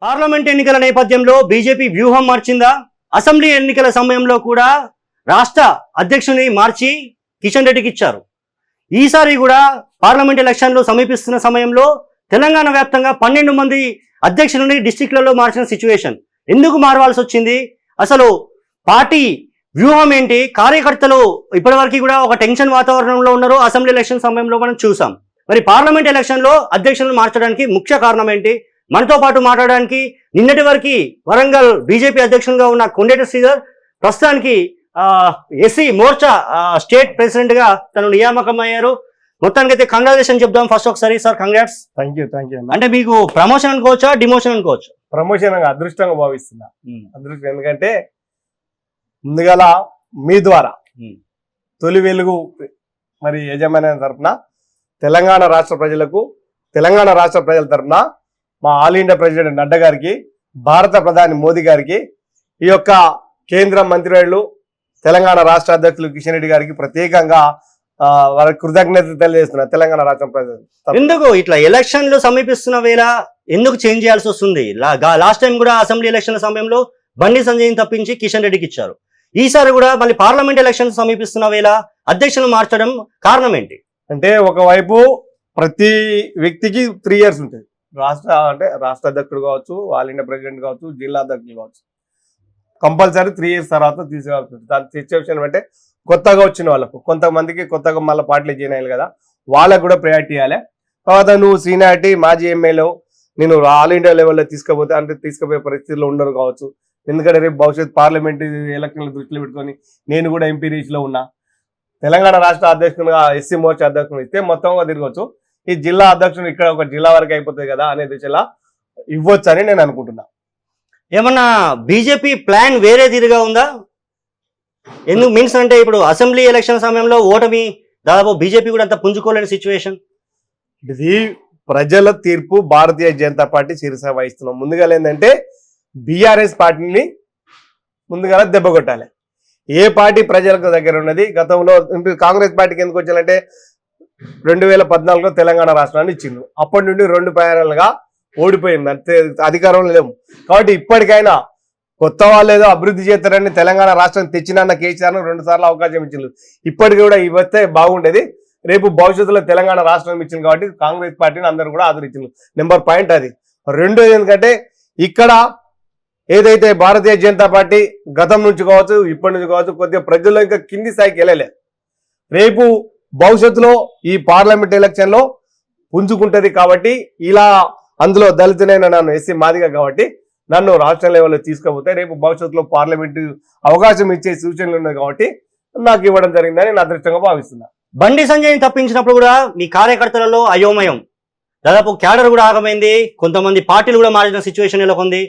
Parliament ఎన్నికల నేపథ్యంలో BJP వ్యూహం మార్చిందా? అసెంబ్లీ ఎన్నికల సమయంలో కూడా రాష్ట్ర అధ్యక్షుని మార్చి కిషన్ రెడ్డికి ఇచ్చారు. ఈసారి కూడా పార్లమెంట్ ఎలక్షన్లు సమీపిస్తున్న సమయంలో తెలంగాణ వ్యాప్తంగా 12 మంది అధ్యక్షులని డిస్టిక్లలో మార్చిన సిచ్యువేషన్. ఎందుకు మారవలసి వచ్చింది? అసలు పార్టీ వ్యూహం ఏంటి? కార్యకర్తలు ఇప్పటివరకు కూడా ఒక టెన్షన్ వాతావరణంలో ఉన్నారు. అసెంబ్లీ ఎలక్షన్ సమయంలో మనం చూసాం. మరి పార్లమెంట్ ఎలక్షన్లో అధ్యక్షులను మార్చడానికి ముఖ్య కారణం ఏంటి? మనతో పాటు మాట్లాడడానికి నిన్నటి వరకు వరంగల్ బీజేపీ అధ్యక్షునిగా ఉన్న కొండేటి శ్రీధర్ ప్రస్తుతానికి ఎస్సీ మోర్చా స్టేట్ ప్రెసిడెంట్ గా తను నియామకం అయ్యారు. మొత్తానికి అయితే కంగ్రాచులేషన్ చెప్దాం ఫస్ట్ ఒకసారి. Sir congrats. Thank you. అంటే మీకు ప్రమోషన్ అనుకోవచ్చా, డిమోషన్ అనుకోవచ్చు? ప్రమోషన్ అదృష్టంగా భావిస్తున్నా. అదృష్టం ఎందుకంటే ముందుగల మీ ద్వారా తొలి వెలుగు మరి యజమాని తరఫున తెలంగాణ రాష్ట్ర ప్రజల తరఫున మా ఆల్ ఇండియా ప్రెసిడెంట్ నడ్డా గారికి, భారత ప్రధాని మోదీ గారికి, ఈ యొక్క కేంద్ర మంత్రివర్యులు తెలంగాణ రాష్ట్ర అధ్యక్షులు కిషన్ రెడ్డి గారికి ప్రత్యేకంగా వారికి కృతజ్ఞత తెలియజేస్తున్నా. తెలంగాణ రాష్ట్ర ప్రజలు ఎందుకు ఇట్లా ఎలక్షన్లు సమీపిస్తున్న వేళ ఎందుకు చేంజ్ చేయాల్సి వస్తుంది? లాస్ట్ టైం కూడా అసెంబ్లీ ఎలక్షన్ల సమయంలో బండి సంజయ్ని తప్పించి కిషన్ రెడ్డికి ఇచ్చారు. ఈసారి కూడా మళ్ళీ పార్లమెంట్ ఎలక్షన్స్ సమీపిస్తున్న వేళ అధ్యక్షులను మార్చడం కారణం ఏంటి? అంటే ఒకవైపు ప్రతి వ్యక్తికి 3 years ఉంటుంది. రాష్ట్ర అధ్యక్షుడు కావచ్చు, ఆల్ ఇండియా ప్రెసిడెంట్ కావచ్చు, జిల్లా అధ్యక్షులు కావచ్చు, కంపల్సరీ 3 years తర్వాత తీసుకోవాల్సి ఉంటుంది. దాని సిచ్యువేషన్ అంటే కొత్తగా వచ్చిన వాళ్ళకు, కొంతమందికి కొత్తగా మళ్ళీ పార్టీలు జాయిన్ అయ్యాలి కదా, వాళ్ళకు కూడా ప్రయారిటీ ఇవ్వాలి. తర్వాత నువ్వు సీనియారిటీ మాజీ ఎమ్మెల్యే నేను ఆల్ ఇండియా లెవెల్లో తీసుకుపోయే పరిస్థితుల్లో ఉండరు కావచ్చు. ఎందుకంటే రేపు భవిష్యత్ పార్లమెంట్ ఎలక్షన్లు దృష్టిలో పెట్టుకొని నేను కూడా ఎంపీ రీచ్లో ఉన్నా. తెలంగాణ రాష్ట్ర అధ్యక్షునిగా ఎస్సీ మోర్చా అధ్యక్షుడు ఇస్తే మొత్తంగా తిరగవచ్చు. ఈ జిల్లా అధ్యక్షుడు ఇక్కడ ఒక జిల్లా వరకు అయిపోతుంది కదా అనే దిశలా ఇవ్వచ్చు అని నేను అనుకుంటున్నా. ఏమన్నా బీజేపీ ప్లాన్ వేరే తీరుగా ఉందా? ఎందుకు మీన్స్ అంటే ఇప్పుడు అసెంబ్లీ ఎలక్షన్ సమయంలో ఓటమి దాదాపు బీజేపీ కూడా అంత పుంజుకోలేని సిచ్యువేషన్. ఇది ప్రజల తీర్పు. భారతీయ జనతా పార్టీ శిరస వహిస్తున్నాం. ముందుగా ఏంటంటే బీఆర్ఎస్ పార్టీని ముందుగా దెబ్బ కొట్టాలి. ఏ పార్టీ ప్రజలకు దగ్గర ఉన్నది? గతంలో కాంగ్రెస్ పార్టీకి ఎందుకు వచ్చారంటే 2014లో తెలంగాణ రాష్ట్రాన్ని ఇచ్చింది. అప్పటి నుండి 2 పర్యాయాలుగా ఓడిపోయింది. అంతే, అధికారంలో లేము. కాబట్టి ఇప్పటికైనా కొత్త వాళ్ళు ఏదో అభివృద్ధి చేస్తారని తెలంగాణ రాష్ట్రం తెచ్చినన్న కేసీఆర్ను 2 సార్లు అవకాశం ఇచ్చింది. ఇప్పటికి కూడా ఇవస్తే బాగుండేది. రేపు భవిష్యత్తులో తెలంగాణ రాష్ట్రం ఇచ్చింది కాబట్టి కాంగ్రెస్ పార్టీని అందరూ కూడా ఆదరించింది. నెంబర్ పాయింట్ అది. రెండోది ఎందుకంటే ఇక్కడ ఏదైతే భారతీయ జనతా పార్టీ గతం నుంచి కావచ్చు, ఇప్పటి నుంచి కావచ్చు, కొద్దిగా ప్రజల్లో ఇంకా కింది స్థాయికి వెళ్ళలేదు. రేపు భవిష్యత్తులో ఈ పార్లమెంట్ ఎలక్షన్లో పుంజుకుంటుంది. కాబట్టి ఇలా అందులో దళితులైన నన్ను ఎస్సీ మాదిగా కాబట్టి నన్ను రాష్ట్ర లెవెల్లో తీసుకుపోతే రేపు భవిష్యత్తులో పార్లమెంటు అవకాశం ఇచ్చే సూచనలు ఉన్నాయి కాబట్టి నాకు ఇవ్వడం జరిగిందని నేను అదృష్టంగా భావిస్తున్నా. బండి సంజయ్ని తప్పించినప్పుడు కూడా మీ కార్యకర్తలలో అయోమయం, దాదాపు క్యాడర్ కూడా ఆగమైంది. కొంతమంది పార్టీలు కూడా మారిన సిచ్యువేషన్ నెలకొంది.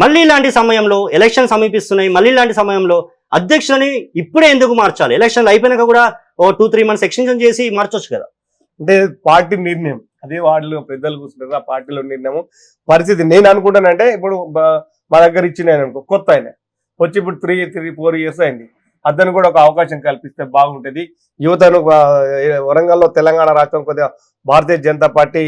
మళ్ళీ ఇలాంటి సమయంలో ఎలక్షన్ సమీపిస్తున్నాయి. మళ్ళీ ఇలాంటి సమయంలో అధ్యక్షులని ఇప్పుడే ఎందుకు మార్చాలి? ఎలక్షన్లు అయిపోయినాక కూడా 2-3 months ఎక్స్టెన్షన్ చేసి మార్చొచ్చు కదా. అంటే పార్టీ నిర్ణయం అదే, వాళ్ళు పెద్దలు కూర్చుంటారు. ఆ పార్టీలో నిర్ణయం పరిస్థితి నేను అనుకుంటానంటే ఇప్పుడు మా దగ్గర ఇచ్చిన అనుకో కొత్త ఆయన వచ్చి ఇప్పుడు 3-4 years అయింది. అతను కూడా ఒక అవకాశం కల్పిస్తే బాగుంటుంది. యువతను వరంగల్లో తెలంగాణ రాష్ట్రం కొద్దిగా భారతీయ జనతా పార్టీ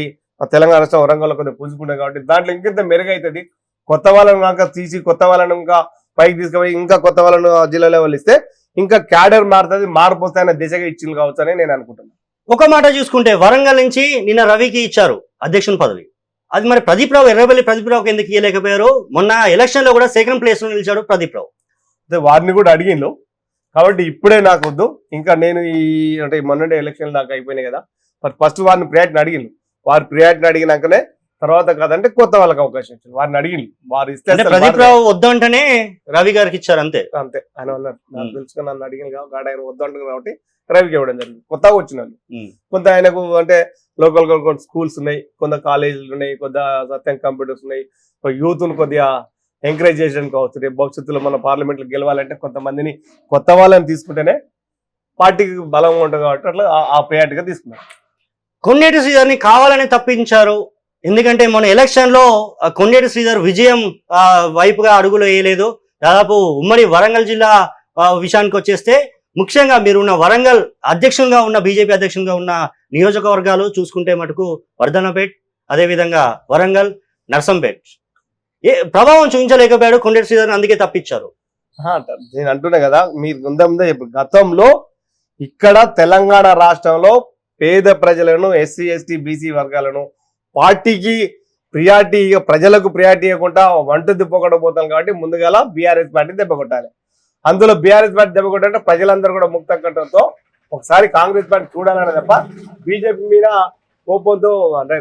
తెలంగాణ రాష్ట్రం వరంగల్లో కొద్దిగా పుంజుకుంటుంది కాబట్టి దాంట్లో ఇంకెంత మెరుగవుతుంది. కొత్త వాళ్ళను కనుక తీసి కొత్త వాళ్ళను ఇంకా పైకి తీసుకుపోయి ఇంకా కొత్త వాళ్ళను జిల్లా లెవెల్ ఇస్తే ఇంకా క్యాడర్ మారుతుంది, మార్పు వస్తాయన్న దిశగా ఇచ్చింది కావచ్చు అని నేను అనుకుంటున్నాను. ఒక మాట చూసుకుంటే వరంగల్ నుంచి నిన్న రవికి ఇచ్చారు అధ్యక్షుని పదవి. అది మరి ప్రదీప్ రావు, ఎర్రబెల్లి ప్రదీప్ రావుకి ఎందుకు ఇవ్వలేకపోయారు? మొన్న ఎలక్షన్ లో కూడా 2nd place లో నిలిచాడు ప్రదీప్ రావు. వారిని కూడా అడిగిండు కాబట్టి ఇప్పుడే నాకు వద్దు. ఇంకా నేను అంటే మొన్నటి ఎలక్షన్ దాకా అయిపోయినాయి కదా, ఫస్ట్ వారిని ప్రియారిటీని అడిగిండు. వారి ప్రియారిటీని అడిగినాకనే తర్వాత కాదంటే కొత్త వాళ్ళకి అవకాశం ఇచ్చారు. వారిని అడిగింది, వారు ఇస్తే ప్రదీప్ రావు వద్దంటేనే రవి గారికి ఇచ్చారు. అంతే అంతే ఆయన అన్నారు. నాకు తెలుసుకుని నన్ను అడిగింది కాబట్టి ఆయన వద్దంటున్నారు కాబట్టి రవికి ఇవ్వడం జరిగింది. కొత్తగా వచ్చిన వాళ్ళు కొంత ఆయనకు అంటే లోకల్ కొంత స్కూల్స్ ఉన్నాయి, కొంత కాలేజీలు ఉన్నాయి, కొంత సత్యం కంప్యూటర్స్ ఉన్నాయి. యూత్ను కొద్దిగా ఎంకరేజ్ చేయడానికి కావచ్చు. రేపు భవిష్యత్తులో మన పార్లమెంట్లో గెలవాలంటే కొంతమందిని కొత్త వాళ్ళని తీసుకుంటేనే పార్టీకి బలంగా ఉంటుంది కాబట్టి అట్లా ఆ ప్రయారిటీగా తీసుకున్నారు. కొండేటి శ్రీధర్ని కావాలని తప్పించారు. ఎందుకంటే మన ఎలక్షన్ లో కొండేటి శ్రీధర్ విజయం వైపుగా అడుగులు వేయలేదు. దాదాపు ఉమ్మడి వరంగల్ జిల్లా విషయానికి వచ్చేస్తే ముఖ్యంగా మీరున్న వరంగల్ అధ్యక్షునిగా ఉన్న బీజేపీ అధ్యక్షునిగా ఉన్న నియోజకవర్గాలు చూసుకుంటే మటుకు వర్ధన్నపేట్, అదేవిధంగా వరంగల్, నర్సంపేట్ ప్రభావం చూపించలేకపోయాడు కొండేటి శ్రీధర్, అందుకే తప్పించారు. నేను అంటున్నా కదా, మీరు ముందే చెప్పు, గతంలో ఇక్కడ తెలంగాణ రాష్ట్రంలో పేద ప్రజలను, ఎస్సీ ఎస్టీ బీసీ వర్గాలను పార్టీకి ప్రియారిటీ, ప్రజలకు ప్రియారిటీ ఇవ్వకుండా వంట దిబ్బకొట్టబోతాం కాబట్టి ముందుగాల బీఆర్ఎస్ పార్టీ దెబ్బకొట్టాలి. అందులో బీఆర్ఎస్ పార్టీ దెబ్బకొట్టాలంటే ప్రజలందరూ కూడా ముక్త కట్టడంతో ఒకసారి కాంగ్రెస్ పార్టీ చూడాలనే తప్ప బీజేపీ మీద కోపంతో, అంటే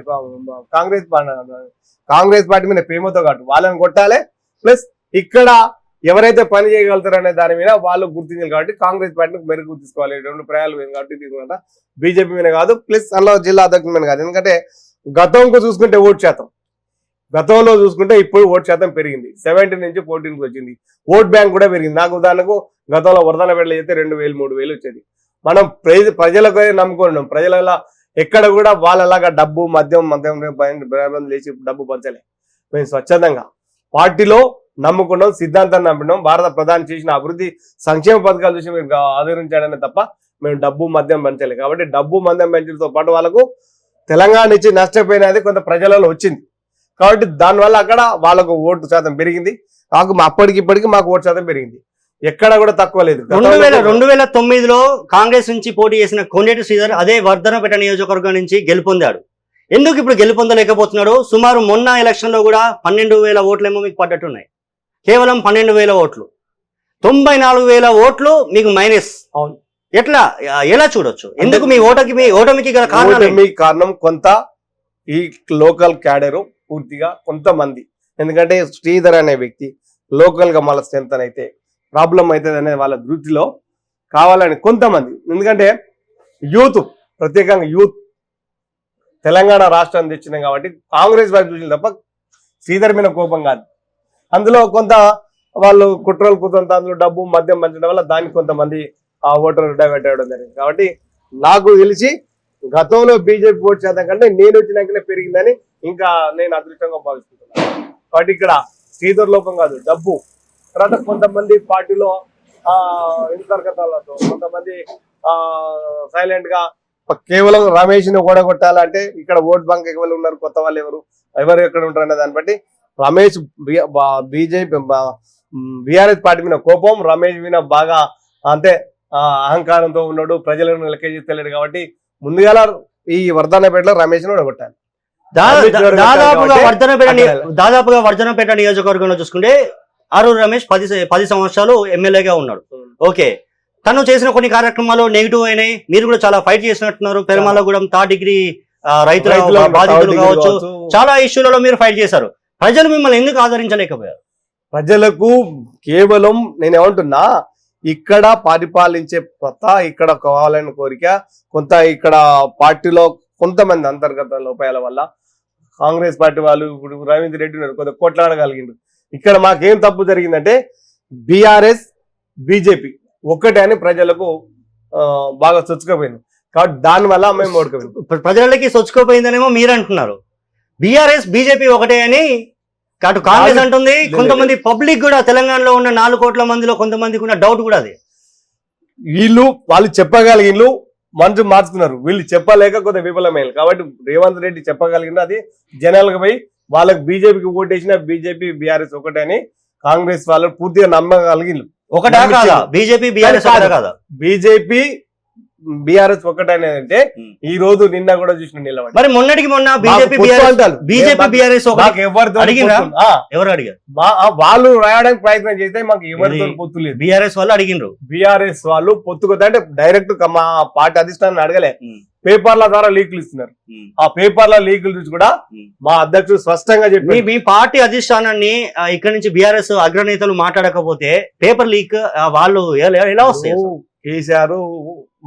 కాంగ్రెస్ పార్టీ మీద ప్రేమతో కాదు, వాళ్ళని కొట్టాలి. ప్లస్ ఇక్కడ ఎవరైతే పని చేయగలుగుతారనే దాని మీద వాళ్ళు గుర్తించాలి కాబట్టి కాంగ్రెస్ పార్టీని మెరుగు తీసుకోవాలి. 2 ప్రయాలు కాబట్టి తీసుకుంటా బీజేపీ మీద కాదు, ప్లస్ అందులో జిల్లా అధ్యక్షుల మీద కాదు. ఎందుకంటే గతంకు చూసుకుంటే ఓటు శాతం, గతంలో చూసుకుంటే ఇప్పుడు ఓటు శాతం పెరిగింది, 17 నుంచి 14కి వచ్చింది. ఓట్ బ్యాంక్ కూడా పెరిగింది. నాకు ఉదాహరణకు గతంలో వరదన పెళ్ళి అయితే 2000 3000 వచ్చేది. మనం ప్రజలకు నమ్ముకున్నాం. ప్రజల ఎక్కడ కూడా వాళ్ళలాగా డబ్బు మద్యం లేచి డబ్బు పంచలే. మేము స్వచ్ఛందంగా పార్టీలో నమ్ముకున్నాం, సిద్ధాంతాన్ని నమ్మినాం. భారత ప్రధాని చేసిన అభివృద్ధి సంక్షేమ పథకాలు చూసి మీరు ఆదరించాడనే తప్ప మేము డబ్బు మద్యం పెంచలే. కాబట్టి డబ్బు మద్యం పెంచడంతో పాటు వాళ్ళకు తెలంగాణ ఇచ్చి నష్టపోయినది కొంత ప్రజలలో వచ్చింది. కాబట్టి దానివల్ల అక్కడ వాళ్ళకు ఓటు శాతం పెరిగింది. అప్పటికి ఇప్పటికి మాకు ఓటు శాతం పెరిగింది, ఎక్కడ కూడా తక్కువ లేదు. 2009లో కాంగ్రెస్ నుంచి పోటీ చేసిన కొండేటి శ్రీధర్ అదే వర్ధనపేట నియోజకవర్గం నుంచి గెలుపొందాడు. ఎందుకు ఇప్పుడు గెలుపొందలేకపోతున్నాడు? సుమారు మొన్న ఎలక్షన్ లో కూడా 12,000 ఓట్లేమో మీకు పడ్డట్టున్నాయి. కేవలం 12,000 ఓట్లు, 94,000 ఓట్లు మీకు మైనస్. అవును, ఎలా చూడొచ్చు? ఎందుకు మీ ఓటమికి గల కారణం కొంత ఈ లోకల్ క్యాడరు పూర్తిగా కొంతమంది. ఎందుకంటే శ్రీధర్ అనే వ్యక్తి లోకల్ గా మళ్ళీ స్ట్రెంత్ అయితే ప్రాబ్లం అవుతుంది అనే వాళ్ళ దృష్టిలో కావాలని కొంతమంది. ఎందుకంటే యూత్, ప్రత్యేకంగా యూత్ తెలంగాణ రాష్ట్రాన్ని తెచ్చినాం కాబట్టి కాంగ్రెస్ వైపు చూసిన తప్ప శ్రీధర్ మీద కోపం కాదు. అందులో కొంత వాళ్ళు కుట్రలు కుతంత, అందులో డబ్బు మద్యం పంచడం వల్ల దానికి కొంతమంది ఆ ఓటర్లు డైవర్ట్ అవ్వడం జరిగింది. కాబట్టి నాకు తెలిసి గతంలో బీజేపీ ఓటు శాతం కంటే నేను వచ్చినాకనే పెరిగిందని ఇంకా నేను అదృష్టంగా భావిస్తున్నాను. కాబట్టి ఇక్కడ శ్రీధర్ లోపం కాదు, డబ్బు. తర్వాత కొంతమంది పార్టీలో ఇంతర్గతాలతో, కొంతమంది సైలెంట్ గా కేవలం రమేష్ ని ఓడగొట్టాలంటే ఇక్కడ ఓట్ బ్యాంక్ ఎవరు ఉన్నారు, కొత్త వాళ్ళు ఎవరు ఎక్కడ ఉంటారు అనే దాన్ని బట్టి రమేష్ బీజేపీ బీఆర్ఎస్ పార్టీ మీద కోపం, రమేష్ మీద బాగా అంటే అహంకారంతో ఉన్నాడు, ప్రజలను లెక్క చేస్తలేడు. కాబట్టి ముందుగా ఈ వర్ధన్నపేటలో రమేష్ ని ఓడగొట్టాలి. దాదాపుగా వర్ధన్నపేట నియోజకవర్గంలో చూసుకుంటే ఆరూరు రమేష్ 10 సంవత్సరాలు ఎమ్మెల్యేగా ఉన్నాడు. ఓకే, తను చేసిన కొన్ని కార్యక్రమాలు నెగిటివ్ అయినాయి. మీరు కూడా చాలా ఫైట్ చేసినట్టున్నారు. పెరుమాలగూడెం 3rd డిగ్రీ రైతుల బాధితులు కావచ్చు, చాలా ఇష్యూలలో మీరు ఫైట్ చేశారు. ప్రజలు మిమ్మల్ని ఎందుకు ఆదరించలేకపోయారు? ప్రజలకు కేవలం నేనేమంటున్నా, ఇక్కడ పరిపాలించే ఇక్కడ కావాలని కోరిక, కొంత ఇక్కడ పార్టీలో కొంతమంది అంతర్గత లోపాల వల్ల కాంగ్రెస్ పార్టీ వాళ్ళు, ఇప్పుడు రవీంద్ర రెడ్డి ఉన్నారు, కొంత కొట్లాడగలిగిండు. ఇక్కడ మాకేం తప్పు జరిగిందంటే బీఆర్ఎస్ బీజేపీ ఒక్కటే అని ప్రజలకు బాగా చొచ్చుకోపోయింది. కాబట్టి దానివల్ల మేము ఓడిపోయింది. ప్రజలకి చొచ్చుకోపోయిందనేమో మీరు అంటున్నారు, బీఆర్ఎస్ బీజేపీ ఒకటే అని అటు కాంగ్రెస్ అంటుంది. కొంతమంది పబ్లిక్ కూడా తెలంగాణలో ఉన్న 4 కోట్ల మందిలో కొంతమందికి ఉన్న డౌట్ కూడా అది. వాళ్ళు చెప్పగలిగిన మనసు మార్చుకున్నారు, వీళ్ళు చెప్పలేక కొంత విఫలమైంది. కాబట్టి రేవంత్ రెడ్డి చెప్పగలిగిన అది జనాలకు పోయి వాళ్ళకి బీజేపీకి ఓటేసిన బీజేపీ బీఆర్ఎస్ ఒకటే అని కాంగ్రెస్ వాళ్ళు పూర్తిగా నమ్మగలిగిన. ఒకటా కాదా బీజేపీ బీఆర్ఎస్? కాదా బీజేపీ బీఆర్ఎస్ ఒకటనే అంటే ఈ రోజు నిన్న కూడా చూసిన నిలబడి. మరి మొన్నటికి మొన్న బీజేపీ బీఆర్ఎస్ ఎవరు అడిగారు? వాళ్ళు రాయడానికి ప్రయత్నం చేస్తే మాకు ఎవరితో పొత్తు లేదు. బీఆర్ఎస్ వాళ్ళు అడిగినారు. బీఆర్ఎస్ వాళ్ళు పొత్తుకొద్దా అంటే డైరెక్ట్ మా పార్టీ అధిష్టానాన్ని అడగలే, పేపర్ల ద్వారా లీకులు ఇస్తున్నారు. ఆ పేపర్ల లీకులు చూసి కూడా మా అధ్యక్షుడు స్పష్టంగా చెప్పి, మీ పార్టీ అధిష్టానాన్ని ఇక్కడ నుంచి బీఆర్ఎస్ అగ్రనేతలు మాట్లాడకపోతే పేపర్ లీక్ వాళ్ళు ఎలా వస్తాయి? కేసీఆర్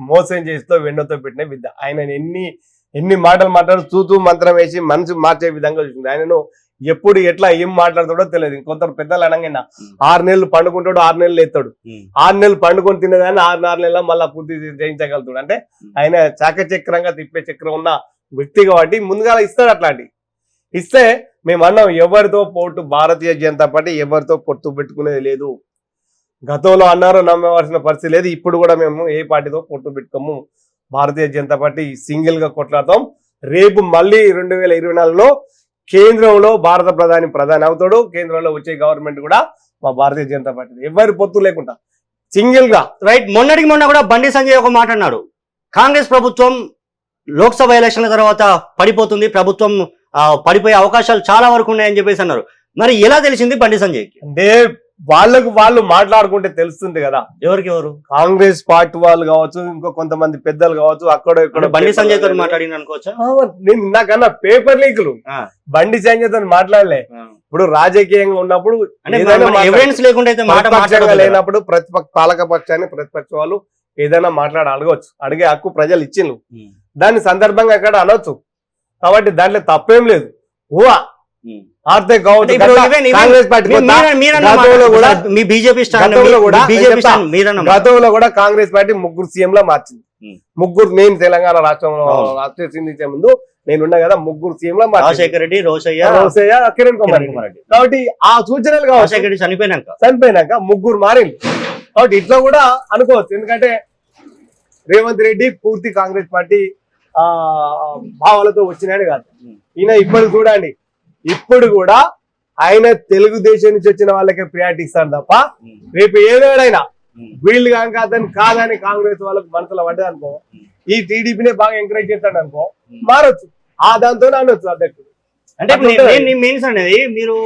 మోసం చేస్తూ వెండతో పెట్టిన విద్య. ఆయన ఎన్ని మాటలు మాట్లాడు తూతూ మంత్రం వేసి మనసు మార్చే విధంగా చూసింది. ఆయనను ఎప్పుడు ఎట్లా ఏం మాట్లాడతాడో తెలియదు. ఇంకొంత పెద్దలు అనగా 6 నెలలు పండుకుంటాడు, 6 నెలలు ఎత్తాడు. 6 నెలలు పండుకొని తినేదాన్ని 6 నెలల మళ్ళా పూర్తి జయించగలుగుతాడు. అంటే ఆయన చాకచక్రంగా తిప్పే చక్రం ఉన్న వ్యక్తి కాబట్టి ముందుగా ఇస్తాడు. అట్లాంటి ఇస్తే మేము అన్నాం, ఎవరితో పోటు భారతీయ జనతా పార్టీ ఎవరితో పొత్తు పెట్టుకునేది లేదు. గతంలో అన్నారు, నమ్మవలసిన పరిస్థితి లేదు. ఇప్పుడు కూడా మేము ఏ పార్టీతో పొత్తు పెట్టుకోము. భారతీయ జనతా పార్టీ సింగిల్ గా కొట్లాడతాం. రేపు మళ్ళీ 2024లో కేంద్రంలో భారత ప్రధాని అవుతాడు, కేంద్రంలో వచ్చే గవర్నమెంట్ కూడా మా భారతీయ జనతా పార్టీ, ఎవరి పొత్తు లేకుండా సింగిల్ గా. రైట్, మొన్నటికి మొన్న కూడా బండి సంజయ్ ఒక మాట అన్నాడు, కాంగ్రెస్ ప్రభుత్వం లోక్సభ ఎలక్షన్ల తర్వాత పడిపోతుంది, ప్రభుత్వం పడిపోయే అవకాశాలు చాలా వరకు ఉన్నాయని చెప్పేసి అన్నారు. మరి ఎలా తెలిసింది బండి సంజయ్కి? అంటే వాళ్ళు మాట్లాడుకుంటే తెలుస్తుంది కదా ఎవరు కాంగ్రెస్ పార్టీ వాళ్ళు కావచ్చు, ఇంకో కొంతమంది పెద్దలు కావచ్చు, అక్కడ ఇక్కడ బండి సంజయ్ తో మాట్లాడిన అనుకోవచ్చా? నేను నాకన్నా పేపర్ లీకులు బండి సంజయ్ తో మాట్లాడలే. ఇప్పుడు రాజకీయంగా ఉన్నప్పుడు ఎవిడెన్స్ లేకుండా అయితే లేనప్పుడు పాలక పక్షాన్ని ప్రతిపక్ష వాళ్ళు ఏదైనా అడగవచ్చు, అడిగే హక్కు ప్రజలు ఇచ్చిండ్రు, దాని సందర్భంగా అక్కడ అనొచ్చు. కాబట్టి దాంట్లో తప్పేం లేదు. ఊహా ఆర్థిక కాంగ్రెస్ పార్టీ గతంలో కూడా కాంగ్రెస్ పార్టీ 3 సీఎం లా మార్చింది. 3 నేను తెలంగాణ రాష్ట్రంలో రాష్ట్రీయ సింధించే ముందు నేనున్నా కదా, 3 సీఎం లా రాజశేఖర రెడ్డి, రోసయ్య, కిరణ్ కుమార్ రెడ్డి. కాబట్టి ఆ సూచనలు కావచ్చు, చనిపోయినాక 3 మారింది. కాబట్టి ఇట్లా కూడా అనుకోవచ్చు. ఎందుకంటే రేవంత్ రెడ్డి పూర్తి కాంగ్రెస్ పార్టీ భావాలతో వచ్చినాడు కాదు. ఈయన ఇప్పుడు చూడండి, ఇప్పుడు కూడా ఆయన తెలుగుదేశం నుంచి వచ్చిన వాళ్ళకే ప్రియారిటీ ఇస్తాడు తప్ప రేపు ఏదేడైనా వీళ్ళు కనుక అతను కాదని కాంగ్రెస్ వాళ్ళకి మనసులో పడ్డది అనుకో, ఈ టీడీపీనే బాగా ఎంకరేజ్ చేస్తాడు అనుకో, మారొచ్చు. దాంతో అనొచ్చు అధ్యక్షుడు. అంటే మీన్స్ అనేది మీరు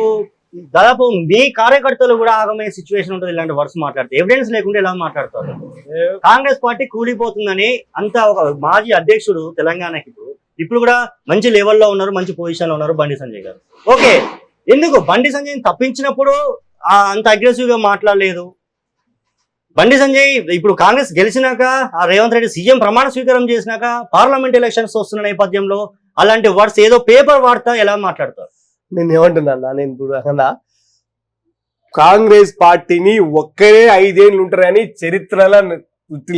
దాదాపు మీ కార్యకర్తలు కూడా ఆగమయ్యే సిచ్యువేషన్ ఉంటుంది ఇలాంటి వర్డ్స్ మాట్లాడితే. ఎవిడెన్స్ లేకుండా ఎలా మాట్లాడతారు? కాంగ్రెస్ పార్టీ కూలిపోతుందని అంత ఒక మాజీ అధ్యక్షుడు తెలంగాణకి ఇప్పుడు కూడా మంచి లెవెల్లో ఉన్నారు, మంచి పొజిషన్ లో ఉన్నారు బండి సంజయ్ గారు. ఓకే, ఎందుకు బండి సంజయ్ తప్పించినప్పుడు అంత అగ్రెసివ్ గా మాట్లాడలేదు? బండి సంజయ్ ఇప్పుడు కాంగ్రెస్ గెలిచినాక, రేవంత్ రెడ్డి సీఎం ప్రమాణ స్వీకారం చేసినాక, పార్లమెంట్ ఎలక్షన్స్ వస్తున్న నేపథ్యంలో అలాంటి వర్డ్స్ ఏదో పేపర్ వార్త ఎలా మాట్లాడతారు? నేను ఏమంటున్నా, నేను ఇప్పుడు కాంగ్రెస్ పార్టీని ఒక్కరే 5 ఏళ్ళు ఉంటారని చరిత్రలో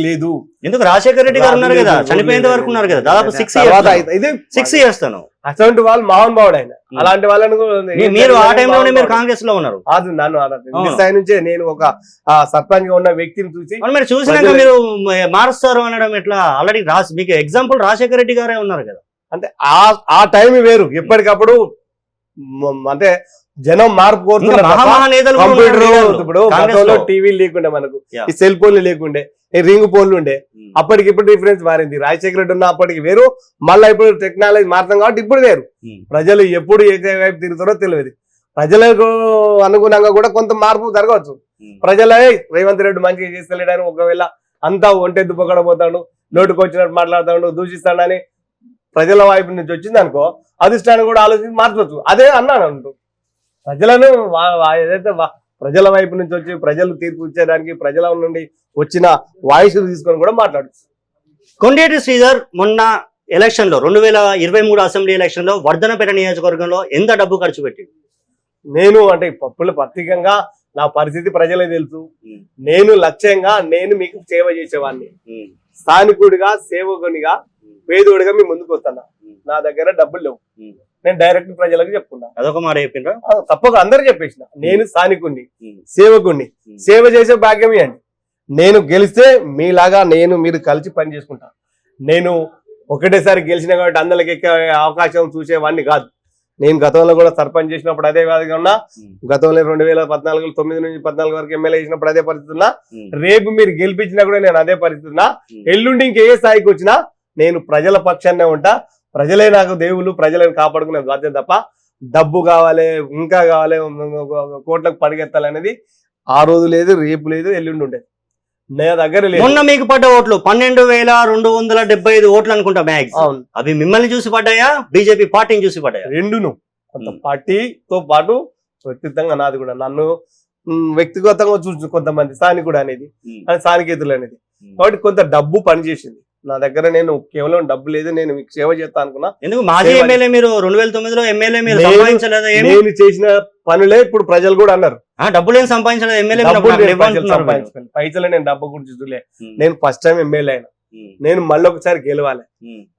లేదు. ఎందుకు? రాజశేఖర రెడ్డి గారు ఉన్నారు కదా, చనిపోయేంత వరకు ఉన్నారు కదా, దాదాపు 6 ఇయర్స్ తాను. అటువంటి వాళ్ళు మహాన్ భావుడు ఆయన. అలాంటి వాళ్ళని మీరు ఆ టైంలోనే మీరు కాంగ్రెస్ లో ఉన్నారు. అది నన్ను స్థాయి నుంచే నేను ఒక సర్పంచ్ గా ఉన్న వ్యక్తిని మీరు చూసినాక మీరు మారుస్తారు అనడం ఎట్లా? ఆల్రెడీ మీకు ఎగ్జాంపుల్ రాజశేఖర రెడ్డి గారే ఉన్నారు కదా. అంటే ఆ టైం వేరు. ఎప్పటికప్పుడు అంటే జనం మార్పు కోరుతున్నారు. ఇప్పుడు గతంలో టీవీలు లేకుండే, మనకు ఈ సెల్ ఫోన్లు లేకుండే, ఈ రింగ్ ఫోన్లు ఉండే. అప్పటికిప్పుడు డిఫరెన్స్ మారింది. రాజశేఖర రెడ్డి ఉన్న అప్పటికి వేరు, మళ్ళీ ఇప్పుడు టెక్నాలజీ మారుతాం కాబట్టి ఇప్పుడు వేరు. ప్రజలు ఎప్పుడు ఏ వైపు తిరుగుతారో తెలియదు. ప్రజలకు అనుగుణంగా కూడా కొంత మార్పు జరగవచ్చు. ప్రజలే రేవంత్ రెడ్డి మంచిగా చేస్తలేడని, ఒకవేళ అంతా ఒంటెద్దు పొగడబోతాడు, నోటుకు వచ్చినట్టు మాట్లాడతాడు, దూషిస్తాడని ప్రజల వైపు నుంచి వచ్చింది అనుకో, అధిష్టానం కూడా ఆలోచించి మార్చవచ్చు. అదే అన్నాను అంటూ ప్రజలను ఏదైతే ప్రజల వైపు నుంచి వచ్చి ప్రజలు తీర్పు ఇచ్చేదానికి ప్రజల నుండి వచ్చిన వాయిస్ తీసుకొని కూడా మాట్లాడచ్చు. కొండేటి శ్రీధర్ మొన్న ఎలక్షన్ లో 2023 అసెంబ్లీ ఎలక్షన్ లో వర్ధనపేట నియోజకవర్గంలో ఎంత డబ్బు ఖర్చు పెట్టింది? నేను అంటే పప్పుల ప్రత్యేకంగా నా పరిస్థితి ప్రజలే తెలుసు. నేను లక్ష్యంగా నేను మీకు సేవ చేసేవాడిని, స్థానికుడిగా, సేవకునిగా, పేదోడిగా మీ ముందుకు వస్తున్నా. నా దగ్గర డబ్బులు లేవు, నేను డైరెక్ట్ ప్రజలకు చెప్పుకున్నా. అదొక మాట చెప్పిండ్రా? తప్పక అందరు చెప్పేసిన. నేను స్థానికుడిని, సేవకుడిని, సేవ చేసే భాగ్యం ఇవ్వండి. నేను గెలిస్తే మీలాగా మీరు కలిసి పని చేసుకుంటా. నేను ఒకటేసారి గెలిచిన కాబట్టి అందరికి ఎక్కే అవకాశం చూసేవాడిని కాదు. నేను గతంలో కూడా సర్పంచ్ చేసినప్పుడు అదే విధంగా ఉన్నా. గతంలో 2014 9 నుంచి 14 వరకు ఎమ్మెల్యే చేసినప్పుడు అదే పరిస్థితి ఉన్నా. రేపు మీరు గెలిపించినా కూడా నేను అదే పరిస్థితి ఉన్నా. ఎల్లుండి ఇంకే స్థాయికి వచ్చినా నేను ప్రజల పక్షాన్నే ఉంటా. ప్రజలే నాకు దేవుళ్ళు, ప్రజలను కాపాడుకునే బాధ్యత తప్ప డబ్బు కావాలి, ఇంకా కావాలి, కోట్లకు పరిగెత్తాలనేది ఆ రోజు లేదు, రేపు లేదు, ఎల్లుండి ఉండేది నా దగ్గర లేదు. మొన్న మీకు పడ్డ ఓట్లు 12,275 ఓట్లు అనుకుంటా మ్యాక్స్. అవి మిమ్మల్ని చూసి పడ్డాయా, బీజేపీ పార్టీని చూసి పడ్డాయా? రెండును. పార్టీతో పాటు వ్యక్తిగతంగా నాది కూడా. నన్ను వ్యక్తిగతంగా చూసి కొంతమంది స్థానికుడు అనేది, స్థానికేతులు అనేది. కాబట్టి కొంత డబ్బు పనిచేసింది నా దగ్గర. నేను కేవలం డబ్బు లేదు, నేను మీకు సేవ చేస్తా అనుకున్నా. ఎందుకు మాజీ ఎమ్మెల్యే మీరు 2009లో ఎమ్మెల్యే మీరు సంపాదించలేదా? నేను చేసిన పనులే ఇప్పుడు ప్రజలు కూడా అన్నారు. డబ్బులు ఏం సంపాదించలేదు ఎమ్మెల్యే, పైసలు నేను డబ్బు గురించి చూలే. నేను ఫస్ట్ టైం ఎమ్మెల్యే అయినా. నేను మళ్ళీ ఒకసారి గెలవాలి,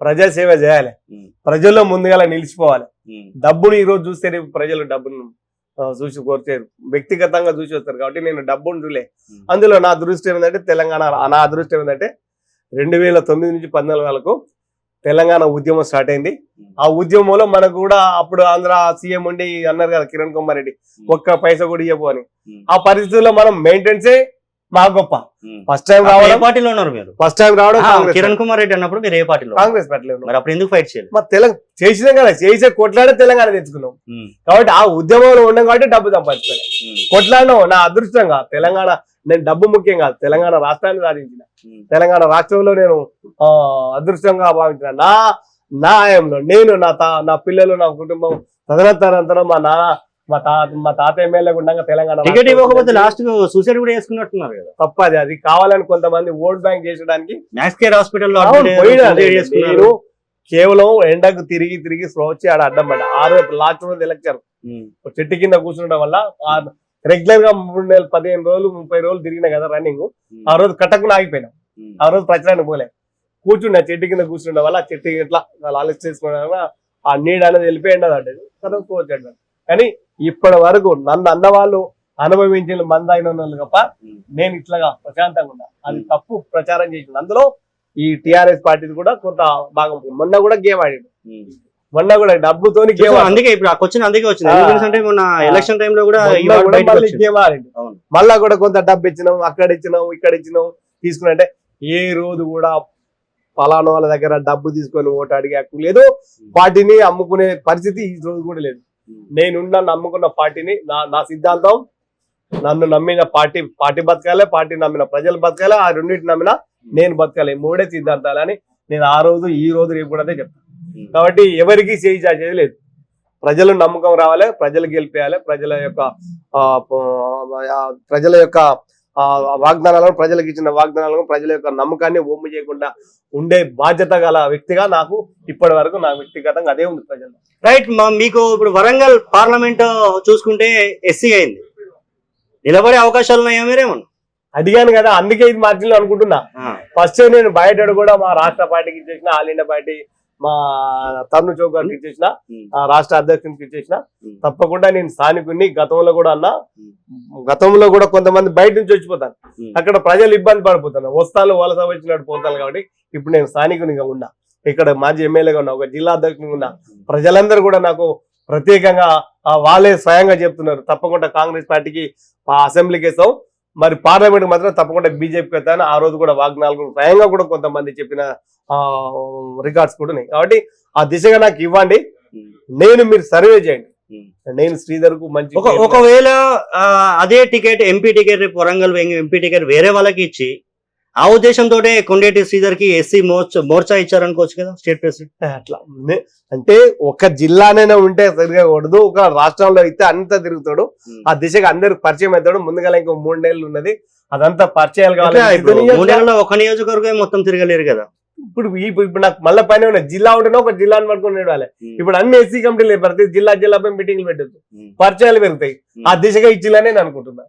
ప్రజా సేవ చేయాలి, ప్రజల్లో ముందుగా నిలిచిపోవాలి. డబ్బును ఈ రోజు చూస్తే రేపు ప్రజలు డబ్బును చూసి కోరుతారు, వ్యక్తిగతంగా చూసి వస్తారు. కాబట్టి నేను డబ్బును చూలే. అందులో నా అదృష్టం ఏంటంటే, తెలంగాణ నా అదృష్టం ఏంటంటే 2009 నుంచి 14 వరకు తెలంగాణ ఉద్యమం స్టార్ట్ అయింది. ఆ ఉద్యమంలో మనకు కూడా అప్పుడు ఆంధ్ర సీఎం ఉండి అన్నారు కదా కిరణ్ కుమార్ రెడ్డి, ఒక్క పైసా కూడా ఇవ్వబో అని. ఆ పరిస్థితుల్లో మనం మెయింటెనెన్సే మా గొప్ప. ఫస్ట్ టైం రావడం, పార్టీలో ఉన్నారు మీరు? ఫస్ట్ టైం రావడం కిరణ్ కుమార్ రెడ్డి అన్నప్పుడు మీరు ఏ పార్టీలో? కాంగ్రెస్ పార్టీలో. మరి అప్పుడు ఎందుకు ఫైట్ చేయలేదు? మా చేసినాం కదా, చేసే కొట్లాడే తెలంగాణ తెచ్చుకున్నాం కాబట్టి ఆ ఉద్యమంలో ఉన్నాం కాబట్టి డబ్బు సంపాదించాను. కొట్లాడినాం నా అదృష్టంగా. తెలంగాణ నేను డబ్బు ముఖ్యం కాదు, తెలంగాణ రాష్ట్రాన్ని సాధించిన, తెలంగాణ రాష్ట్రంలో నేను అదృష్టంగా భావించిన. నా ఆయంలో నేను నా పిల్లలు నా కుటుంబం తదనంతరం మా నాన్న మా తాత ఎమ్మెల్యే ఉండగా తెలంగాణ టికెట్ ఇవ్వకపోతే లాస్ట్ సూసైడ్ కూడా చేసుకున్నట్టున్నారు కదా. తప్పది, అది కావాలని కొంతమంది ఓట్ బ్యాంక్ చేసడానికి మ్యాక్స్ కేర్ హాస్పిటల్లో నేను కేవలం ఎండకు తిరిగి స్లో వచ్చి ఆడ అడ్డం పడ్డా. 6 లాస్ట్ రోజు ఎలక్షన్ చెట్టు కింద కూర్చుండడం వల్ల రెగ్యులర్ గా 3 నెలలు 15 రోజులు 30 రోజులు తిరిగినా కదా రన్నింగ్. ఆ రోజు కట్టకుండా ఆగిపోయినా. ఆ రోజు ప్రచారానికి పోలే, కూర్చుండే చెట్టు కింద కూర్చుండే వల్ల చెట్టు ఇట్లా ఆలోచన చేసుకోవడం ఆ నీడ అనేది వెళ్ళిపోయింది కదా పోవచ్చాడు. కానీ ఇప్పటి వరకు నన్ను అన్నవాళ్ళు అనుభవించిన మంది అయిన వాళ్ళు తప్ప నేను ఇట్లాగా ప్రశాంతంగా ఉన్నా. అది తప్పు ప్రచారం చేసింది. అందులో ఈ టిఆర్ఎస్ పార్టీ కూడా కొంత భాగం. మొన్న కూడా గేమ్ ఆడిండు, మొన్న కూడా డబ్బుతోని గేమ్. అందుకే ఇప్పుడు అందుకే వచ్చింది. మొన్న ఎలక్షన్ టైంలో కూడా గేమ్ ఆడిండు. మళ్ళా కూడా కొంత డబ్బు ఇచ్చినాం, అక్కడ ఇచ్చినాం, ఇక్కడ ఇచ్చినాం, తీసుకున్నట్టే. ఏ రోజు కూడా ఫలానా వాళ్ళ దగ్గర డబ్బు తీసుకొని ఓటు అడిగే హక్కు లేదు, పార్టీని అమ్ముకునే పరిస్థితి ఈ రోజు కూడా లేదు. నేనున్న నమ్ముకున్న పార్టీని, నా సిద్ధాంతం, నన్ను నమ్మిన పార్టీ బతకాలి, పార్టీ నమ్మిన ప్రజలు బతకాలి, ఆ రెండింటి నమ్మిన నేను బతకాలి. 3 సిద్ధాంతాలని నేను ఆ రోజు ఈ రోజు రేపు కూడా చెప్తాను. కాబట్టి ఎవరికి చేయి చాచేది లేదు. ప్రజలు నమ్మకం రావాలి, ప్రజలు గెలిపేయాలి, ప్రజల యొక్క వాగ్దానాలను, ప్రజలకు ఇచ్చిన వాగ్దానాలను, ప్రజల యొక్క నమ్మకాన్ని ఒమ్ము చేయకుండా ఉండే బాధ్యత గల వ్యక్తిగా నాకు ఇప్పటి వరకు నా వ్యక్తిగతంగా అదే ఉంది ప్రజలు. రైట్. మీకు ఇప్పుడు వరంగల్ పార్లమెంట్ చూసుకుంటే ఎస్సీ అయింది, నిలబడే అవకాశాలు ఉన్నాయా మీరేమన్నా? అడిగాను కదా, అందుకే ఇది మార్జిన్లో అనుకుంటున్నా. ఫస్ట్ నేను బయట కూడా మా రాష్ట్ర పార్టీకి ఇచ్చేసిన, ఆల్ ఇండియా పార్టీ మా తరుణ్ చౌక్ గారికి ఇచ్చేసిన, రాష్ట్ర అధ్యక్షునికి ఇచ్చేసిన. తప్పకుండా నేను స్థానికుని. గతంలో కూడా అన్నా, గతంలో కూడా కొంతమంది బయట నుంచి వచ్చిపోతాను, అక్కడ ప్రజలు ఇబ్బంది పడిపోతాను, వస్తాను వలస వచ్చినట్టు పోతాను. కాబట్టి ఇప్పుడు నేను స్థానికునిగా ఉన్నా, ఇక్కడ మాజీ ఎమ్మెల్యేగా ఉన్నా, ఒక జిల్లా అధ్యక్షునిగా ఉన్నా. ప్రజలందరూ కూడా నాకు ప్రత్యేకంగా వాళ్ళే స్వయంగా చెప్తున్నారు, తప్పకుండా కాంగ్రెస్ పార్టీకి అసెంబ్లీకి వేస్తాం, మరి పార్లమెంట్ మాత్రం తప్పకుండా బీజేపీకి వెళ్తాను. ఆ రోజు కూడా వాగ్దానాలు స్వయంగా కూడా కొంతమంది చెప్పిన రికార్డ్స్ కూడా ఉన్నాయి. కాబట్టి ఆ దిశగా నాకు ఇవ్వండి, మీరు సర్వే చేయండి. నేను శ్రీధర్ కు మంచి, ఒకవేళ అదే టికెట్ ఎంపీ టికెట్ రేపు వరంగల్ ఎంపీ టికెట్ వేరే వాళ్ళకి ఇచ్చి ఆ ఉద్దేశంతో కొండేటి శ్రీధర్ కి ఎస్సీ మోర్చా ఇచ్చారనుకోవచ్చు కదా స్టేట్ ప్రెసిడెంట్. అట్లా అంటే ఒక జిల్లానైనా ఉంటే తిరగకూడదు, ఒక రాష్ట్రంలో అయితే అంతా తిరుగుతాడు. ఆ దిశగా అందరికి పరిచయం అవుతాడు. ముందుగా ఇంకో 3 నెలలు ఉన్నది, అదంతా పరిచయాలు కావాలి. 3 నెలల్లో ఒక నియోజకవర్గం మొత్తం తిరగలేరు కదా. ఇప్పుడు నాకు మళ్ళీ పైన ఉన్న జిల్లా ఉంటేనే ఒక జిల్లాని పట్టుకుని నడవాలి. ఇప్పుడు అన్ని ఎస్సీ కమిటీలు ప్రతి జిల్లాపై మీటింగ్లు పెట్టచ్చు, పరిచయాలు పెరుగుతాయి. ఆ దిశగా ఇచ్చిలనే నేను అనుకుంటున్నా.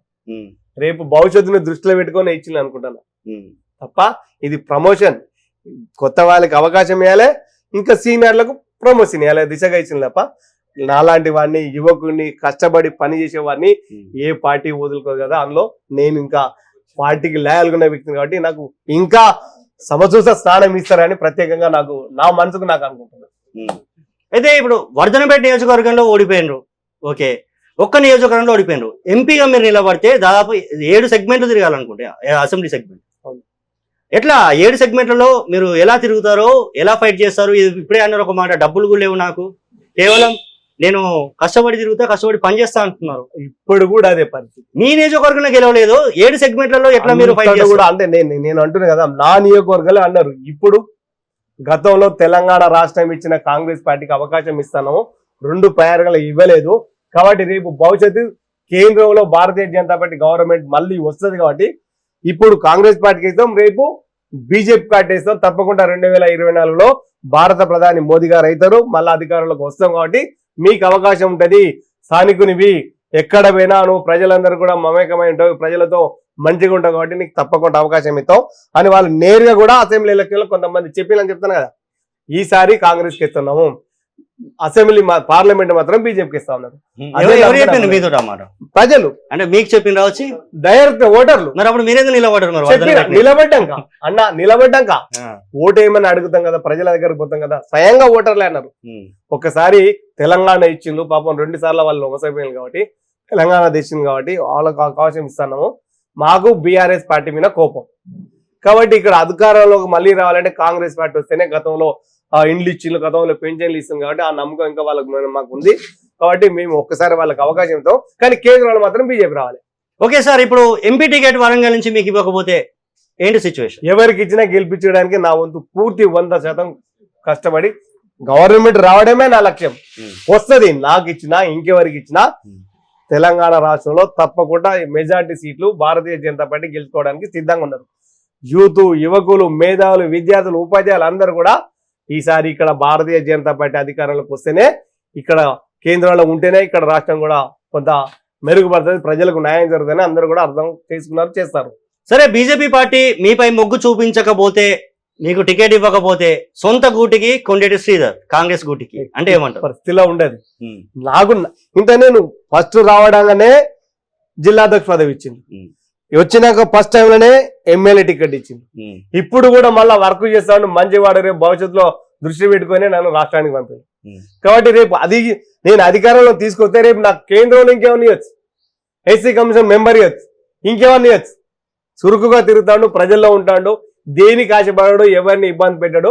రేపు భవిష్యత్తుని దృష్టిలో పెట్టుకొని ఇచ్చిలే అనుకుంటున్నా తప్ప ఇది ప్రమోషన్. కొత్త వాళ్ళకి అవకాశం ఇవ్వాలి, ఇంకా సీనియర్లకు ప్రమోషన్ ఇవ్వాలి దిశగా ఇచ్చింది తప్ప నాలాంటి వాడిని, యువకుడిని, కష్టపడి పని చేసేవాడిని ఏ పార్టీ వదులుకోదు కదా. అందులో నేను ఇంకా పార్టీకి లాయల్గా వ్యక్తిని కాబట్టి నాకు ఇంకా సమచూస స్థానం ఇస్తారని ప్రత్యేకంగా నా మనసుకు నాకు అనుకుంటున్నాను. అయితే ఇప్పుడు వర్ధనపేట నియోజకవర్గంలో ఓడిపోయినరు, ఓకే, ఒక్క నియోజకవర్గంలో ఓడిపోయినరు. ఎంపీగా మీరు నిలబడితే దాదాపు 7 సెగ్మెంట్లు తిరగాలనుకుంటే అసెంబ్లీ సెగ్మెంట్. ఎట్లా 7 సెగ్మెంట్లలో మీరు ఎలా తిరుగుతారో, ఎలా ఫైట్ చేస్తారు? ఇప్పుడే అన్నారు ఒక మాట, డబ్బులు కూడా లేవు నాకు, కేవలం నేను కష్టపడి తిరుగుతా, కష్టపడి పని చేస్తా అంటున్నారు. ఇప్పుడు కూడా అదే పరిస్థితి. మీ నియోజకవర్గంలో గెలవలేదు, 7 సెగ్మెంట్లలో ఎట్లా మీరు ఫైట్ కూడా? అంటే నేను అంటున్నా కదా, నా నియోజకవర్గాలు అన్నారు. ఇప్పుడు గతంలో తెలంగాణ రాష్ట్రం ఇచ్చిన కాంగ్రెస్ పార్టీకి అవకాశం ఇస్తాను, 2 ప్రయాణాలు ఇవ్వలేదు. కాబట్టి రేపు భవిష్యత్తు కేంద్రంలో భారతీయ జనతా పార్టీ గవర్నమెంట్ మళ్ళీ వస్తుంది. కాబట్టి ఇప్పుడు కాంగ్రెస్ పార్టీకి ఇస్తాం, రేపు బీజేపీ పార్టీ ఇస్తాం. తప్పకుండా 2024లో భారత ప్రధాని మోదీ గారు అవుతారు, మళ్ళీ అధికారంలోకి వస్తాం. కాబట్టి మీకు అవకాశం ఉంటది. స్థానికునివి, ఎక్కడ పోయినా నువ్వు ప్రజలందరూ కూడా మమేకమై ఉంటావు, ప్రజలతో మంచిగా ఉంటావు, కాబట్టి నీకు తప్పకుండా అవకాశం ఇస్తాం అని వాళ్ళు నేరుగా కూడా అసెంబ్లీ ఎలక్షన్లో కొంతమంది చెప్పినని చెప్తాను కదా. ఈసారి కాంగ్రెస్కి ఇస్తున్నాము, అసెంబ్లీ పార్లమెంట్ మాత్రం బీజేపీకి ఇస్తా ఉన్నారు. ప్రజలు అంటే మీకు చెప్పిన రావచ్చు డైరెక్ట్ ఓటర్లు మరి అప్పుడు మీరేందుకు నిలబడ్డారు మరి నిలబడ్డాక అన్న నిలబడ్డాక ఓటేయమని అడుగుతాం కదా, ప్రజల దగ్గరకు పోతాం కదా, స్వయంగా ఓటర్లే అన్నారు. ఒక్కసారి తెలంగాణ ఇచ్చిండ్రు పాపం 2 సార్లు వాళ్ళు మోసపోయారు కాబట్టి తెలంగాణ తెచ్చింది కాబట్టి వాళ్ళకు అవకాశం ఇస్తున్నాము. మాకు బీఆర్ఎస్ పార్టీ మీద కోపం కాబట్టి ఇక్కడ అధికారంలోకి మళ్ళీ రావాలంటే కాంగ్రెస్ పార్టీ వస్తేనే గతంలో ఇండ్లు ఇచ్చిండ్రు, గతంలో పెన్షన్లు ఇస్తుంది కాబట్టి ఆ నమ్మకం ఇంకా వాళ్ళకి మాకు ఉంది కాబట్టి మేము ఒక్కసారి వాళ్ళకి అవకాశం ఇస్తాం. కానీ కేంద్రంలో మాత్రం బీజేపీ రావాలి. ఓకే సార్, ఇప్పుడు ఎంపీ టికెట్ వరంగల్ నుంచి మీకు ఇవ్వకపోతే ఏంటి సిచ్యువేషన్? ఎవరికి ఇచ్చినా గెలిపించడానికి నా వంతు పూర్తి 100% కష్టపడి గవర్నమెంట్ రావడమే నా లక్ష్యం. వస్తుంది నాకు ఇచ్చినా ఇంకెవరికి ఇచ్చినా తెలంగాణ రాష్ట్రంలో తప్పకుండా మెజార్టీ సీట్లు భారతీయ జనతా పార్టీ గెలుచుకోవడానికి సిద్ధంగా ఉన్నారు. యూత్, యువకులు, మేధావులు, విద్యార్థులు, ఉపాధ్యాయులు అందరూ కూడా ఈసారి ఇక్కడ భారతీయ జనతా పార్టీ అధికారంలోకి వస్తేనే, ఇక్కడ కేంద్రంలో ఉంటేనే ఇక్కడ రాష్ట్రం కూడా కొంత మెరుగుపడుతుంది, ప్రజలకు న్యాయం జరుగుతుందని అందరూ కూడా అర్థం చేసుకున్నారు, చేస్తారు. సరే, బీజేపీ పార్టీ మీపై మొగ్గు చూపించకపోతే, మీకు టికెట్ ఇవ్వకపోతే సొంత గూటికి కొండేటి శ్రీధర్ కాంగ్రెస్ గూటికి అంటే ఏమంటారు? పరిస్థితిలో ఉండేది. నాకు ఇంత నేను ఫస్ట్ రావడంగానే జిల్లా అధ్యక్ష పదవి ఇచ్చింది, వచ్చినాక ఫస్ట్ టైంలోనే ఎమ్మెల్యే టికెట్ ఇచ్చింది. ఇప్పుడు కూడా మళ్ళీ వర్క్ చేస్తాను మంచివాడు రేపు భవిష్యత్తులో దృష్టి పెట్టుకొని నన్ను రాష్ట్రానికి పంపాను. కాబట్టి రేపు నేను అధికారంలో తీసుకొస్తే రేపు నాకు కేంద్రంలో ఇంకేమన్నా ఇవ్వచ్చు, ఎస్సీ కమిషన్ మెంబర్ ఇవ్వచ్చు, ఇంకేమన్నా ఇవ్వచ్చు. చురుకుగా తిరుగుతాడు, ప్రజల్లో ఉంటాడు, దేనికి ఆశపడాడు, ఎవరిని ఇబ్బంది పెట్టాడు,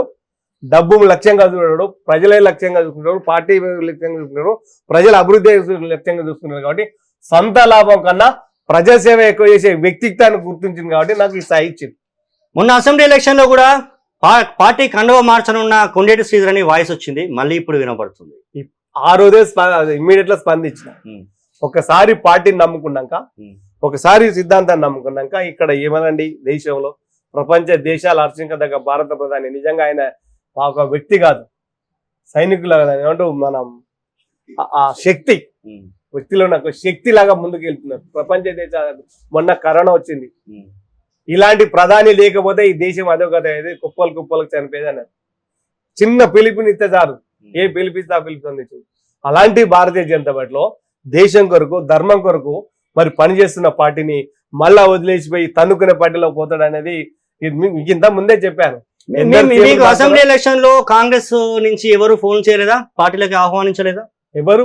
డబ్బు లక్ష్యంగా చూడాడు, ప్రజలే లక్ష్యంగా చూసుకుంటాడు, పార్టీ లక్ష్యంగా చూసుకుంటాడు, ప్రజల అభివృద్ధి లక్ష్యంగా చూసుకున్నాడు. కాబట్టి సొంత లాభం కన్నా ప్రజాసేవ ఎక్కువ చేసే వ్యక్తిత్వాన్ని గుర్తించింది కాబట్టి నాకు ఈ స్థాయి ఇచ్చింది. మొన్న అసెంబ్లీ ఎలక్షన్ లో కూడా పార్టీ కండువ మార్చనున్న కొండేటి శ్రీధర్ అని వాయిస్ వచ్చింది, మళ్ళీ ఇప్పుడు వినపడుతుంది. ఆ రోజే ఇమ్మీడియట్ గా స్పందించిన. ఒకసారి పార్టీని నమ్ముకున్నాక, ఒకసారి సిద్ధాంతాన్ని నమ్ముకున్నాక ఇక్కడ ఏమనండి, దేశంలో ప్రపంచ దేశాలు హర్షించదగ్గ భారత ప్రధాని నిజంగా ఆయన ఒక వ్యక్తి కాదు, సైనికుల ఏమంటూ మనం ఆ శక్తి వ్యక్తిలో నాకు శక్తి లాగా ముందుకు వెళ్తున్నారు ప్రపంచ దేశాలు. మొన్న కరోనా వచ్చింది, ఇలాంటి ప్రధాని లేకపోతే ఈ దేశం అదొకత అయ్యేది, కుప్పలు కుప్పలకు చనిపోయేది అన్నారు. చిన్న పిలుపునిస్తే చాలు, ఏ పిలిపిస్తే ఆ పిలుపు. అలాంటి భారతీయ జనతా పార్టీలో దేశం కొరకు, ధర్మం కొరకు మరి పనిచేస్తున్న పార్టీని మళ్ళా వదిలేసిపోయి తన్నుకునే పార్టీలో పోతాడు అనేది ఇంత ముందే చెప్పాను. అసెంబ్లీ ఎలక్షన్ లో కాంగ్రెస్ నుంచి ఎవరు ఫోన్ చేయలేదా, పార్టీలోకి ఆహ్వానించలేదా? ఎవరు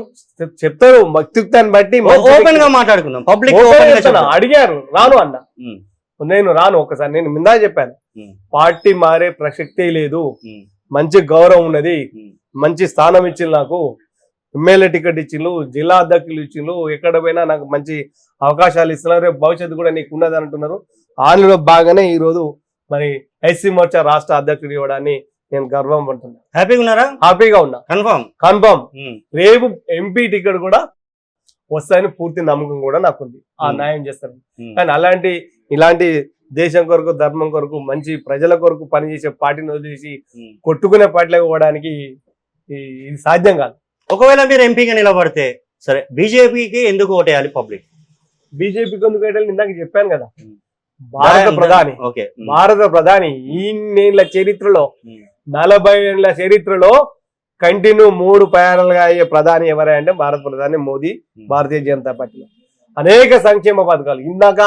చెప్తారు, వ్యక్తిత్వాన్ని బట్టి ఓపెన్ గా మాట్లాడుకుందాం, పబ్లిక్ అడిగారు, రాను అన్న, నేను రాను. ఒకసారి నేను మిందా చెప్పాను, పార్టీ మారే ప్రసక్తే లేదు, మంచి గౌరవం ఉన్నది, మంచి స్థానం ఇచ్చింది, నాకు ఎమ్మెల్యే టికెట్ ఇచ్చిండ్రు, జిల్లా అధ్యక్షులు ఇచ్చిండ్రు, ఎక్కడ పోయినా నాకు మంచి అవకాశాలు ఇస్తున్నారు, రేపు భవిష్యత్తు కూడా నీకు ఉన్నది అంటున్నారు. ఆన్లో బాగానే ఈ రోజు మరి ఎస్సీ మోర్చా రాష్ట్ర అధ్యక్షుడు ఇవ్వడాన్ని నేను గర్వం పడుతున్నా. హ్యాపీగా ఉన్నారా? హ్యాపీగా ఉన్నా, కన్ఫర్మ్. రేపు ఎంపీ టికెట్ కూడా వస్తాయని పూర్తి నమ్మకం కూడా నాకుంది, ఆ న్యాయం చేస్తారు. కానీ ఇలాంటి దేశం కొరకు, ధర్మం కొరకు, మంచి ప్రజల కొరకు పనిచేసే పార్టీని వదిలేసి కొట్టుకునే పార్టీలకు పోవడానికి ఇది సాధ్యం కాదు. ఒకవేళ మీరు ఎంపీగా నిలబడితే సరే, బీజేపీకి ఎందుకు ఓటేయాలి పబ్లిక్? బీజేపీకి ఎందుకు ఓటేయాలి ఇందాక చెప్పాను కదా, భారత ప్రధాని ఇన్నేళ్ల చరిత్రలో, 40 ఏళ్ల చరిత్రలో కంటిన్యూ 3 ప్రయాణాలుగా అయ్యే ప్రధాని ఎవరంటే భారత ప్రధాని మోదీ. భారతీయ జనతా పార్టీలో అనేక సంక్షేమ పథకాలు, ఇందాక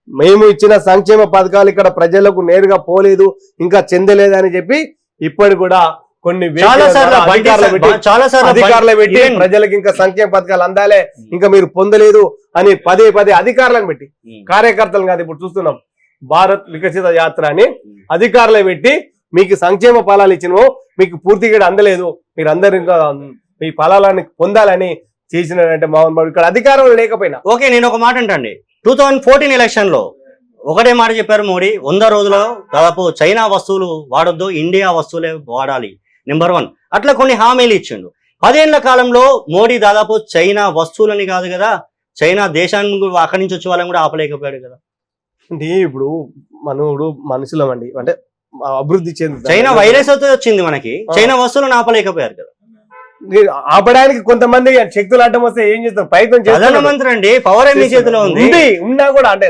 మేము ఇచ్చిన సంక్షేమ పథకాలు ఇక్కడ ప్రజలకు నేరుగా పోలేదు, ఇంకా చెందలేదని చెప్పి ఇప్పటి కూడా కొన్ని అధికారులు పెట్టి ప్రజలకు ఇంకా సంక్షేమ పథకాలు అందాలే, ఇంకా మీరు పొందలేదు అని పదే అధికారులను పెట్టి, కార్యకర్తలు కాదు ఇప్పుడు చూస్తున్నాం, భారత్ వికసిత యాత్ర అని అధికారులు పెట్టి మీకు సంక్షేమ ఫలాలు ఇచ్చినో మీకు పూర్తిగా అందలేదు, మీరు అందరు ఇంకా మీ ఫలాలని పొందాలని చేసినట్టే మోహన్ బాబు ఇక్కడ అధికారం లేకపోయినా. ఓకే, నేను ఒక మాట అంటండి, 2014 ఎలక్షన్ లో ఒకటే మాట చెప్పారు మోడీ, 100 రోజుల్లో దాదాపు చైనా వస్తువులు వాడొద్దు, ఇండియా వస్తువులే వాడాలి, నెంబర్ 1. అట్లా కొన్ని హామీలు ఇచ్చిండు. 10 ఏళ్ల కాలంలో మోడీ దాదాపు చైనా వస్తువులని కాదు కదా, చైనా దేశాన్ని అక్కడి నుంచి వచ్చే వాళ్ళని కూడా ఆపలేకపోయాడు కదా. అంటే ఇప్పుడు మనుషులం అండి, అంటే అభివృద్ధి చెంది చైనా వైరస్ అయితే వచ్చింది మనకి, చైనా వస్తువులను ఆపలేకపోయారు కదా. ఆపడానికి కొంతమంది శక్తులు అడ్డం వస్తే ఏం చేస్తారు, ప్రయత్నం ప్రధానమంత్రి అండి, పవర్ మీ చేతిలో ఉంది, ఉన్నా కూడా అంటే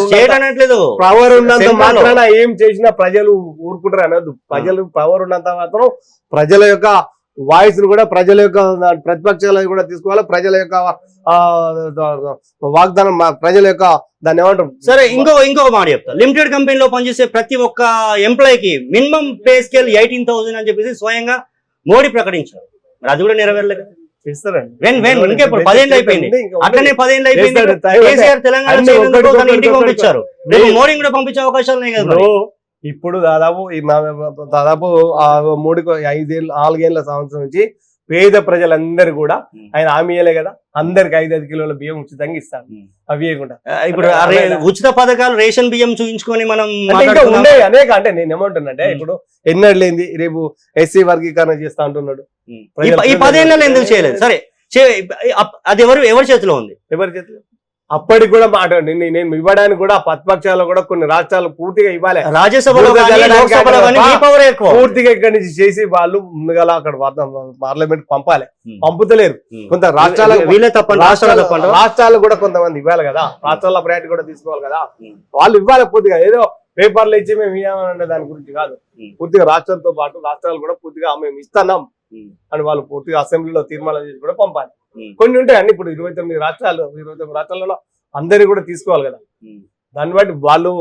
స్టేట్ అనట్లేదు, పవర్ ఉన్నంత మాత్రాన ఏం చేసినా ప్రజలు ఊరుకుంటారు అనదు. ప్రజలు పవర్ ఉన్నంత మాత్రం ప్రజల యొక్క వాయిస్ ను కూడా ప్రజల యొక్క ప్రతిపక్షాలు కూడా తీసుకోవాలి, ప్రజల యొక్క వాగ్దానం, ప్రజల యొక్క దాన్ని ఏమంటారు. సరే, ఇంకొక మాట చెప్తా. లిమిటెడ్ కంపెనీలో పనిచేసే ప్రతి ఒక్క ఎంప్లాయీకి మినిమం పే స్కేల్ 18,000 అని చెప్పేసి స్వయంగా మోడీ ప్రకటించారు. మరి అది కూడా నెరవేరలేదు. ఇంకెప్పుడు 10 ఏళ్ళు అయిపోయింది, అట్లనే 10 ఏళ్ళు అయిపోయింది. కేసీఆర్ తెలంగాణ ఇంటికి పంపించారు, రేపు మోడీ కూడా పంపించే అవకాశాలు ఉన్నాయి కదా. ఇప్పుడు దాదాపు 4 సంవత్సరం నుంచి పేద ప్రజలందరూ కూడా ఆయన హామీయలే కదా, అందరికి 5 కిలోల బియ్యం ఉచితంగా ఇస్తాను. అవి ఇవ్వకుండా ఇప్పుడు ఉచిత పథకాలు రేషన్ బియ్యం చూపించుకొని మనం ఉండే అనేక. అంటే నేను ఏమంటున్నాంటే, ఇప్పుడు ఎన్నడలేంది రేపు ఎస్సీ వర్గీకరణ చేస్తా అంటున్నాడు. ఈ 10 ఏళ్ళలో ఎందుకు చేయలేదు? సరే, అది ఎవరి చేతిలో ఉంది? ఎవరి చేతిలో? అప్పటికి కూడా మాట నేను ఇవ్వడానికి కూడా ప్రతిపక్షాలు కూడా కొన్ని రాష్ట్రాలు పూర్తిగా ఇవ్వాలి, రాజ్యసభలో పూర్తిగా ఇక్కడి నుంచి చేసి వాళ్ళు ముందుగా అక్కడ పార్లమెంట్ పంపాలి. పంపుతలేరు. కొంత రాష్ట్రాలు కూడా కొంతమంది ఇవ్వాలి కదా, రాష్ట్రాల ప్రయారిటీ కూడా తీసుకోవాలి కదా. వాళ్ళు ఇవ్వాలి పూర్తిగా, ఏదో పేపర్లు ఇచ్చి మేము ఇవ్వాలనే దాని గురించి కాదు. పూర్తిగా రాష్ట్రంతో పాటు రాష్ట్రాలు కూడా పూర్తిగా మేము ఇస్తున్నాం అని వాళ్ళు పూర్తిగా అసెంబ్లీలో తీర్మానం చేసి కూడా పంపాలి. కొన్ని ఉంటాయి అన్ని. ఇప్పుడు 29 రాష్ట్రాలలో అందరి కూడా తీసుకోవాలి కదా. దాన్ని బట్టి వాళ్ళు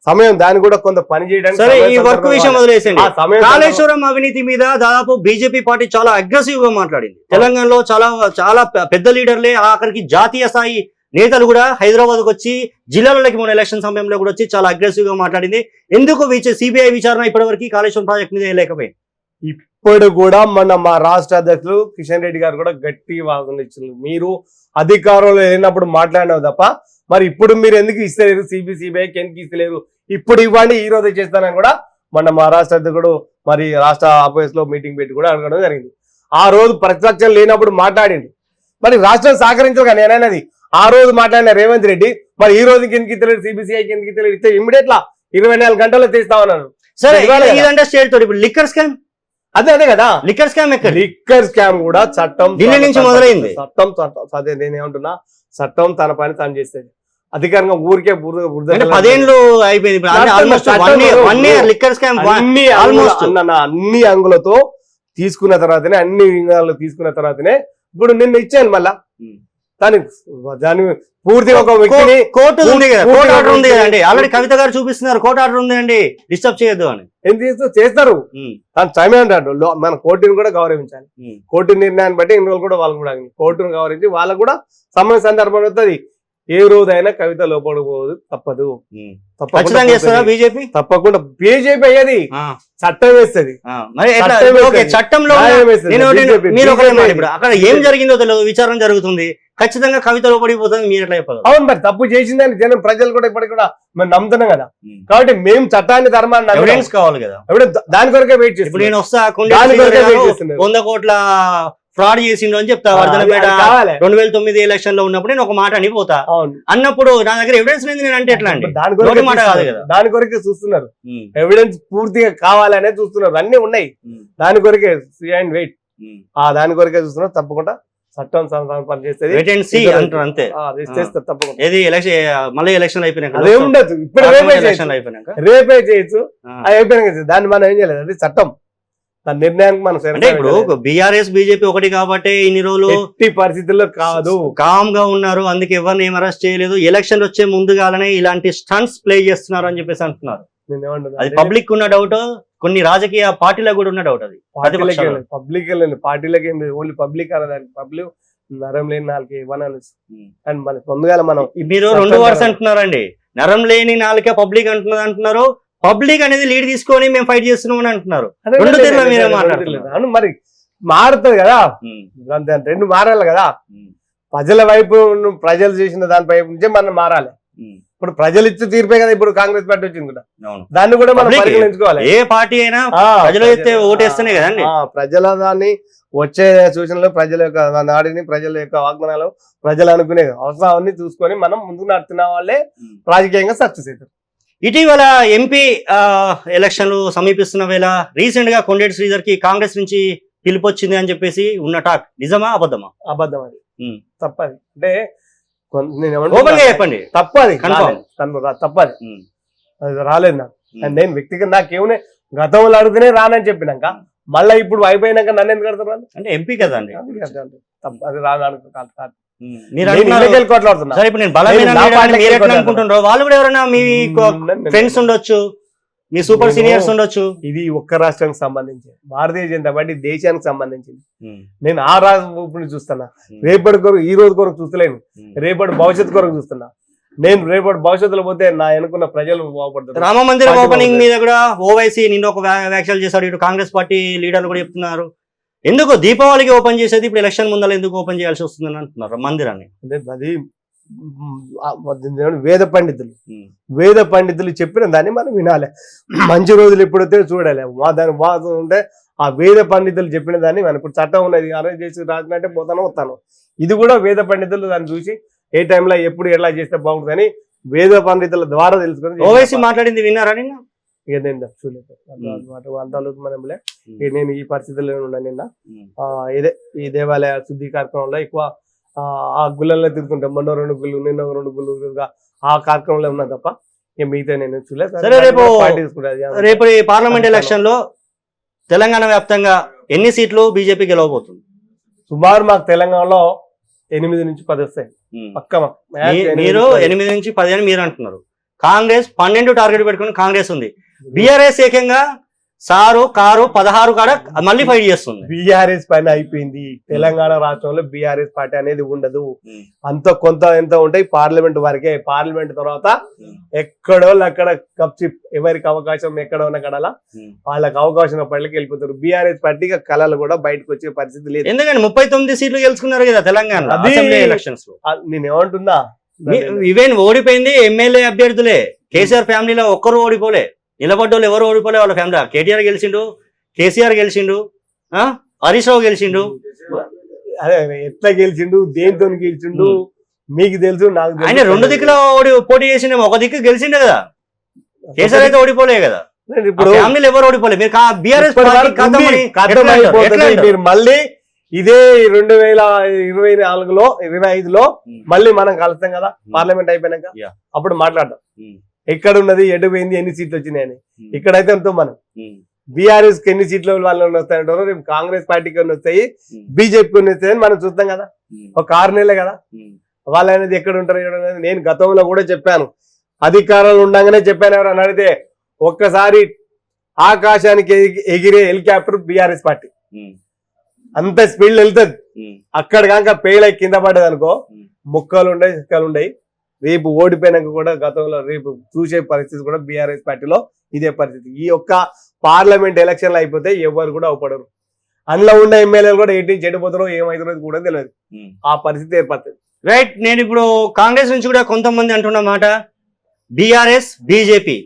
సమయం దాన్ని కూడా కొంత పని చేయడానికి. ఈ వర్క్ విషయం వదిలేసండి. కాళేశ్వరం అవినీతి మీద దాదాపు బీజేపీ పార్టీ చాలా అగ్రెసివ్ గా మాట్లాడింది. తెలంగాణలో చాలా పెద్ద లీడర్లే, ఆఖరికి జాతీయ స్థాయి నేతలు కూడా హైదరాబాద్ కు వచ్చి జిల్లాలకి మన ఎలక్షన్ సమయంలో కూడా వచ్చి చాలా అగ్రెసివ్ గా మాట్లాడింది. ఎందుకు సిబిఐ విచారణ ఇప్పటివరకు కాళేశ్వరం ప్రాజెక్ట్ మీద లేకపోయింది? ఇప్పుడు కూడా మా రాష్ట్ర అధ్యక్షులు కిషన్ రెడ్డి గారు కూడా గట్టి వాదన ఇచ్చారు. మీరు అధికారంలో లేనప్పుడు మాట్లాడినావు తప్ప మరి ఇప్పుడు మీరు ఎందుకు ఇస్తలేరు, సిబిఐకి ఎందుకు ఇస్తలేరు, ఇప్పుడు ఇవ్వండి ఈ రోజు చేస్తానని కూడా మా రాష్ట్ర అధ్యక్షుడు మరి రాష్ట్ర ఆఫీస్ లో మీటింగ్ పెట్టి కూడా అడగడం జరిగింది. ఆ రోజు ప్రతిపక్షం లేనప్పుడు మాట్లాడింది. మరి రాష్ట్రం సహకరించగా నేనైనది ఆ రోజు మాట్లాడిన రేవంత్ రెడ్డి మరి ఈ రోజుకి ఎందుకు ఇస్తలేరు, సిబిసిఐకి ఎందుకు ఇస్తలేరు, ఇస్తే ఇమ్మీడియట్ లా 24 గంటల్లో తీస్తామన్నారు. సరే, ఇదంటే స్టేట్ తోటి ఇప్పుడు లిక్కర్ స్కామ్ అదే కదా. లిక్కర్ స్కామ్ కూడా చట్టం ఢిల్లీ నుంచి మొదలైంది. అదే నేను ఏమంటున్నా, చట్టం తన పని తను చేసేది. అధికారంగా ఊరికే 10 ఏళ్ళు అయిపోయింది. అన్ని అంగులతో తీసుకున్న తర్వాతనే, అన్ని రంగాల్లో తీసుకున్న తర్వాతనే ఇప్పుడు నిన్న ఇచ్చాను. మళ్ళా దాని పూర్తిగా ఒక వ్యక్తిని కోర్టు ఉంది కదా, కోర్టు ఆర్డర్ ఉంది కదండి. ఆల్రెడీ కవిత గారు చూపిస్తున్నారు, కోర్టు ఆర్డర్ ఉంది అండి, డిస్టర్బ్ చేయొద్దు అని. ఎందుకు చేస్తారు? తను టైం అంటాడు. మన కోర్టుని కూడా గౌరవించాలి. కోర్టు నిర్ణయాన్ని బట్టి ఇన్ని రోజులు కూడా వాళ్ళు కూడా కోర్టును గౌరవించి వాళ్ళకు కూడా సమయ సందర్భం అవుతుంది. ఏ రోజైనా కవిత లోపడిపోదు, తప్పదు. బీజేపీ తప్పకుండా బీజేపీ అయ్యేది చట్టం వేస్తుంది. చట్టంలో అక్కడ ఏం జరిగిందో తెలియదు, విచారణ జరుగుతుంది, ఖచ్చితంగా కవిత లోపడిపోతుంది. మీరు ఎట్లా చెప్పాలి? అవును, మరి తప్పు చేసిందని జనం ప్రజలు కూడా ఇప్పటికి కూడా మేము నమ్ముతున్నాం కదా. కాబట్టి మేము చట్టాన్ని ధర్మాన్ని ఎవిడెన్స్ కావాలి కదా, దాని కొరకే వెయిట్ చేస్తాం. ఇప్పుడు నేను వస్తా 100 కోట్ల ఫ్రాడ్ చేసిండు అని చెప్తా. 2009 ఎలక్షన్ లో ఉన్నప్పుడు నేను ఒక మాట అని పోతా, అన్నప్పుడు నా దగ్గర ఎవిడెన్స్ లేదు నేను అంటే ఎట్లా అండి? దాని మాట కాదు కదా. దాని కొరకే చూస్తున్నారు, ఎవిడెన్స్ పూర్తిగా కావాలనే చూస్తున్నారు. అన్ని ఉన్నాయి, దాని కొరకే సీ అండ్ వెయిట్. దాని కొరకే చూస్తున్నారు. తప్పకుండా చట్టం పనిచేస్తుంది అంతే. తప్పకుండా ఏది మళ్ళీ ఎలక్షన్ అయిపోయినాక అదే ఉండదు. ఇప్పుడు రేపే చేయొచ్చు, అయిపోయినాక దాన్ని మనం ఏం చేయలేదు. అది చట్టం, దాని నిర్ణయానికి మనం. అంటే ఇప్పుడు బీఆర్ఎస్ బీజేపీ ఒకటి కాబట్టి ఇన్ని రోజులు ఎట్టి పరిస్థితుల్లో కాదు, కామ్ గా ఉన్నారు. అందుకే ఎవరిని ఏం అరెస్ట్ చేయలేదు. ఎలక్షన్ వచ్చే ముందుగానే ఇలాంటి స్టంట్స్ ప్లే చేస్తున్నారు అని చెప్పేసి అంటున్నారు. అది పబ్లిక్ ఉన్న డౌట్, కొన్ని రాజకీయ పార్టీలకు కూడా ఉన్న డౌట్. అది పబ్లిక్ పార్టీలకి ఓన్లీ పబ్లిక్ అనదాన్ని పబ్లిక్ నరం లేని నాలుకే ఇవ్వనాలి. అండ్ మన ముందుగా మనం మీరు 2 వర్డ్స్ అంటున్నారండి. నరం లేని నాలుకే పబ్లిక్ అంటున్నారు. పబ్లిక్ అనేది లీడ్ తీసుకొని మేము ఫైట్ చేస్తున్నాం అని అంటున్నారు. మరి మారుతుంది కదా, రెండు మారాలి కదా. ప్రజల వైపు ప్రజలు చేసిన దానిపై నుంచే మనం మారాలి. ఇప్పుడు ప్రజలు ఇచ్చే తీర్పే కదా ఇప్పుడు కాంగ్రెస్ పార్టీ వచ్చింది కూడా, దాన్ని కూడా మనం పరిగణించుకోవాలి. ఏ పార్టీ అయినా ప్రజలు అయితే ఓటేస్తేనే కదండి. ప్రజల దాన్ని వచ్చే సూచనలు, ప్రజల యొక్క నాడిని, ప్రజల యొక్క వాగ్దానాలు, ప్రజలు అనుకునే అవసరాన్ని చూసుకొని మనం ముందుకు నడుతున్న వాళ్ళే రాజకీయంగా సక్సెస్ అవుతారు. ఇటీవల ఎంపీ ఎలక్షన్లు సమీపిస్తున్న వేళ రీసెంట్ గా కొండేటి శ్రీధర్ కి కాంగ్రెస్ నుంచి పిలుపొచ్చింది అని చెప్పేసి ఉన్న టాక్ నిజమా అబద్ధమా? అబద్ధం. అది తప్పది. అంటే చెప్పండి, తప్పది, తప్పది. అది రాలేదు నాకు. నేను వ్యక్తిగత నాకేమున్నాయి, గతంలో అడిగితేనే రానని చెప్పినాక మళ్ళీ ఇప్పుడు అయిపోయినాక నన్ను ఎందుకు కడతారు వాళ్ళు? అంటే ఎంపీ కదా అండి. అది రాదు అనుకుంటారు. మీరు నేను అంటున్నారు ఇళ్ళకెళ్ళి కొట్లాడుతున్నా. సరే, ఇప్పుడు నేను బలమైన నేను నా లీడర్ అని పార్టీకి మీరు ఎట్లా కొట్లాడుతున్నా. అనుకుంటున్నారు? వాళ్ళు కూడా ఎవరైనా మీ ఫ్రెండ్స్ ఉండొచ్చు, మీ సూపర్ నేను- సీనియర్స్ ఉండొచ్చు. ఇది ఒక్క రాష్ట్రానికి సంబంధించి, భారతీయ జనతా పార్టీ దేశానికి సంబంధించింది. నేను ఆ రాష్ట్రం చూస్తున్నా, రేపటి కొరకు ఈ రోజు కొరకు చూస్తలేను, రేపటి భవిష్యత్తు కొరకు చూస్తున్నా. నేను రేపటి భవిష్యత్తులో పోతే నా అనుకున్న ప్రజలు బాగుపడతారు. రామ మందిరం పార్టీ ఓపెనింగ్ బాగుంటుంది. మీద కూడా ఓవైసీ నిన్న ఒక వ్యాఖ్యలు చేశారు. ఇటు కాంగ్రెస్ పార్టీ లీడర్లు కూడా చెప్తున్నారు, ఎందుకు దీపావళికి ఓపెన్ చేసేది ఇప్పుడు ఎలక్షన్ ముందర ఎందుకు ఓపెన్ చేయాల్సి వస్తుందని అంటున్నారు మందిరాన్ని. అంటే అది వేద పండితులు చెప్పిన దాన్ని మనం వినాలి. మంచి రోజులు ఎప్పుడైతే చూడాలి. దాని వాదం ఉంటే ఆ వేద పండితులు చెప్పిన దాన్ని మనం ఇప్పుడు చట్టం ఉన్నది అరేంజ్ చేసి రాసినట్టే పోతాను వస్తాను. ఇది కూడా వేద పండితులు దాన్ని చూసి ఏ టైంలో ఎప్పుడు ఎలా చేస్తే బాగుంటుందని వేద పండితుల ద్వారా తెలుసుకొని ఓవైసీ మాట్లాడింది విన్నారా నిన్న? ఇక నేను చూడలేదు అంతలోకి మనంలే. నేను ఈ పరిస్థితుల్లో ఉన్నాను. నిన్న ఇదే ఈ దేవాలయ శుద్ధి కార్యక్రమంలో ఎక్కువ ఆ గుళ్ళల్లో తిరుగుతుంటాం. మొన్న 2 గుళ్ళు, నిన్న 2 గుళ్ళు, ఆ కార్యక్రమంలో ఉన్నా తప్ప ఇక మిగతా నేను చూడలేదు. సరే, రేపు పార్టీ తీసుకుంటా. రేపు ఈ పార్లమెంట్ ఎలక్షన్ లో తెలంగాణ వ్యాప్తంగా ఎన్ని సీట్లు బీజేపీ గెలవబోతుంది? సుమారు మాకు తెలంగాణలో 8 నుంచి 10 వస్తాయి పక్క. మీరు 8 నుంచి 10 అని మీరు అంటున్నారు. కాంగ్రెస్ 12 టార్గెట్ పెట్టుకుని కాంగ్రెస్ ఉంది. బీఆర్ఎస్ ఏకంగా సారు కారు 16 కాడ మళ్ళీ ఫైట్ చేస్తుంది. బీఆర్ఎస్ పైన అయిపోయింది. తెలంగాణ రాష్ట్రంలో బీఆర్ఎస్ పార్టీ అనేది ఉండదు. అంత కొంత ఎంత ఉంటాయి పార్లమెంట్ వరకే. పార్లమెంట్ తర్వాత ఎక్కడో అక్కడ కప్చిప్, ఎవరికి అవకాశం ఎక్కడ ఉన్న కడలా వాళ్ళకి అవకాశం పళ్ళకి వెళ్ళిపోతారు. బీఆర్ఎస్ పార్టీకి కళలు కూడా బయటకు వచ్చే పరిస్థితి లేదు. ఎందుకంటే 39 సీట్లు గెలుచుకున్నారు కదా తెలంగాణ ఎలక్షన్స్ లో. నేను ఏమంటున్నా, ఈవెన్ ఓడిపోయింది ఎమ్మెల్యే అభ్యర్థులే. కేసీఆర్ ఫ్యామిలీలో ఒక్కరు ఓడిపోలే, నిలబడ్డోళ్ళు ఎవరు ఓడిపోలే వాళ్ళ ఫ్యామిలీ. కేటీఆర్ గెలిచిండు, కేసీఆర్ గెలిచిండు, హరీష్ రావు గెలిచిండు. అదే ఎట్లా గెలిచిండు, దేనితో గెలిచిండు మీకు తెలుసు, నాకు తెలుసు. ఆయన 2 దిక్కులో పోటీ చేసిండే, ఒక దిక్కు గెలిచిండే కదా. కేసీఆర్ అయితే ఓడిపోలే కదా. ఇప్పుడు ఫ్యామిలీలు ఎవరు ఓడిపోలే. మీరు బీఆర్ఎస్ మీరు మళ్ళీ ఇదే 2024లో 25లో మళ్ళీ మనం కలుస్తాం కదా పార్లమెంట్ అయిపోయినాక. అప్పుడు మాట్లాడతాం ఎక్కడ ఉన్నది, ఎటు పోయింది, ఎన్ని సీట్లు వచ్చినాయని. ఇక్కడైతే ఎంతో మనం బీఆర్ఎస్ కి ఎన్ని సీట్లు వాళ్ళు వస్తాయంటారో, రేపు కాంగ్రెస్ పార్టీకి కొన్ని వస్తాయి, బీజేపీకి కొన్ని వస్తాయని మనం చూస్తాం కదా. ఒక 6 నెలలే కదా వాళ్ళు అనేది. ఎక్కడ ఉంటారు అనేది నేను గతంలో కూడా చెప్పాను, అధికారంలో ఉండగానే చెప్పాను. ఎవరని అడిగితే ఒక్కసారి ఆకాశానికి ఎగిరే హెలికాప్టర్ బీఆర్ఎస్ పార్టీ. అంత స్పీడ్ వెళ్తుంది. అక్కడ కాక పేలై కింద పడ్డది అనుకో, ముక్కలు ఉండయి, చిక్కలు ఉండయి. రేపు ఓడిపోయినాక కూడా గతంలో రేపు చూసే పరిస్థితి కూడా బీఆర్ఎస్ పార్టీలో ఇదే పరిస్థితి. ఈ యొక్క పార్లమెంట్ ఎలక్షన్లు అయిపోతే ఎవరు కూడా అవపడరు. అందులో ఉన్న ఎమ్మెల్యేలు కూడా ఏంటి చెడిపోతారో ఏమవుతారో కూడా తెలియదు. ఆ పరిస్థితి ఏర్పడుతుంది. రైట్. నేను ఇప్పుడు కాంగ్రెస్ నుంచి కూడా కొంతమంది అంటున్న మాట, బీఆర్ఎస్ బీజేపీ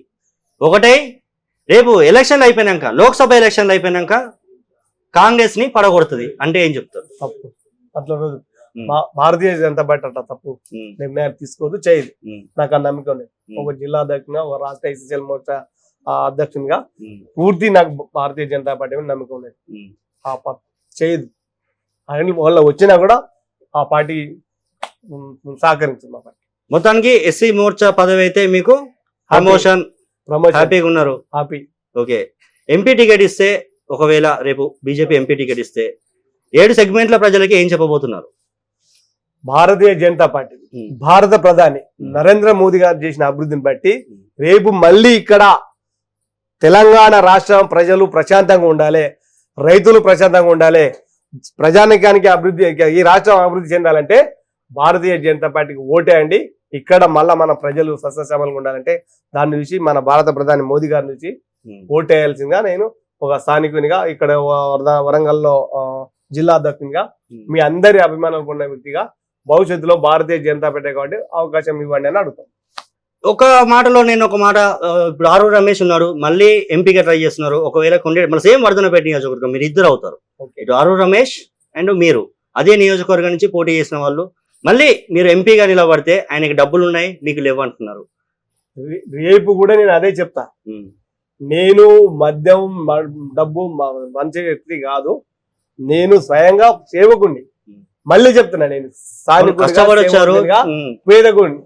ఒకటై రేపు ఎలక్షన్లు అయిపోయినాక, లోక్సభ ఎలక్షన్లు అయిపోయినాక కాంగ్రెస్ ని పడగొడుతుంది అంటే ఏం చెప్తారు? తప్పు. అట్లా రోజు భారతీయ జనతా పార్టీ అట్లా తప్పు నిర్ణయాలు తీసుకోదు, చేయదు. నాకు ఆ నమ్మకం ఉంది. ఒక జిల్లా అధ్యక్షునిగా, ఒక రాష్ట్ర ఎస్ఎస్ఎల్ మోర్చా అధ్యక్షునిగా పూర్తి నాకు భారతీయ జనతా పార్టీ మీద నమ్మకం ఉంది. ఆ చేయదు. వాళ్ళ వచ్చినా కూడా ఆ పార్టీ సహకరించింది. మా పార్టీ మొత్తానికి ఎస్సీ మోర్చా పదవి అయితే మీకు ప్రమోషన్ హ్యాపీగా ఉన్నారు. హ్యాపీ. ఓకే. ఎంపీ టికెట్ ఇస్తే, ఒకవేళ రేపు బీజేపీ ఎంపీ టికెట్ ఇస్తే 7 సెగ్మెంట్ల ప్రజలకి ఏం చెప్పబోతున్నారు? భారతీయ జనతా పార్టీ, భారత ప్రధాని నరేంద్ర మోదీ గారు చేసిన అభివృద్ధిని బట్టి రేపు మళ్ళీ ఇక్కడ తెలంగాణ రాష్ట్రం ప్రజలు ప్రశాంతంగా ఉండాలి, రైతులు ప్రశాంతంగా ఉండాలి, ప్రజానికానికి అభివృద్ధి, ఈ రాష్ట్రం అభివృద్ధి చెందాలంటే భారతీయ జనతా పార్టీకి ఓటేయండి. ఇక్కడ మళ్ళా మన ప్రజలు సస్యశ్యామలంగా ఉండాలంటే దాని నుంచి మన భారత ప్రధాని మోదీ గారి నుంచి ఓటేయాల్సిందిగా నేను ఒక స్థానికునిగా, ఇక్కడ వరంగల్లో జిల్లా అధ్యక్షునిగా, మీ అందరి అభిమానాలు ఉన్న వ్యక్తిగా భవిష్యత్తులో భారతీయ జనతా పార్టీ కాబట్టి అవకాశం ఇవ్వండి అని అడుగుతాం. ఒక మాటలో నేను ఒక మాట, ఇప్పుడు ఆరు రమేష్ ఉన్నాడు, మళ్ళీ ఎంపీగా ట్రై చేస్తున్నారు. ఒకవేళ మన సేమ్ వర్ధనపేట నియోజకవర్గం, మీరు ఇద్దరు అవుతారు. ఇటు ఆరు రమేష్ అండ్ మీరు అదే నియోజకవర్గం నుంచి పోటీ చేసిన వాళ్ళు, మళ్ళీ మీరు ఎంపీగా నిలబడితే ఆయనకి డబ్బులు ఉన్నాయి, మీకు లేవు అంటున్నారు. రేపు కూడా నేను అదే చెప్తా. నేను మద్యం డబ్బు మంచి వ్యక్తి కాదు, నేను స్వయంగా సేవకుణ్ణి. మళ్ళీ చెప్తున్నా, నేను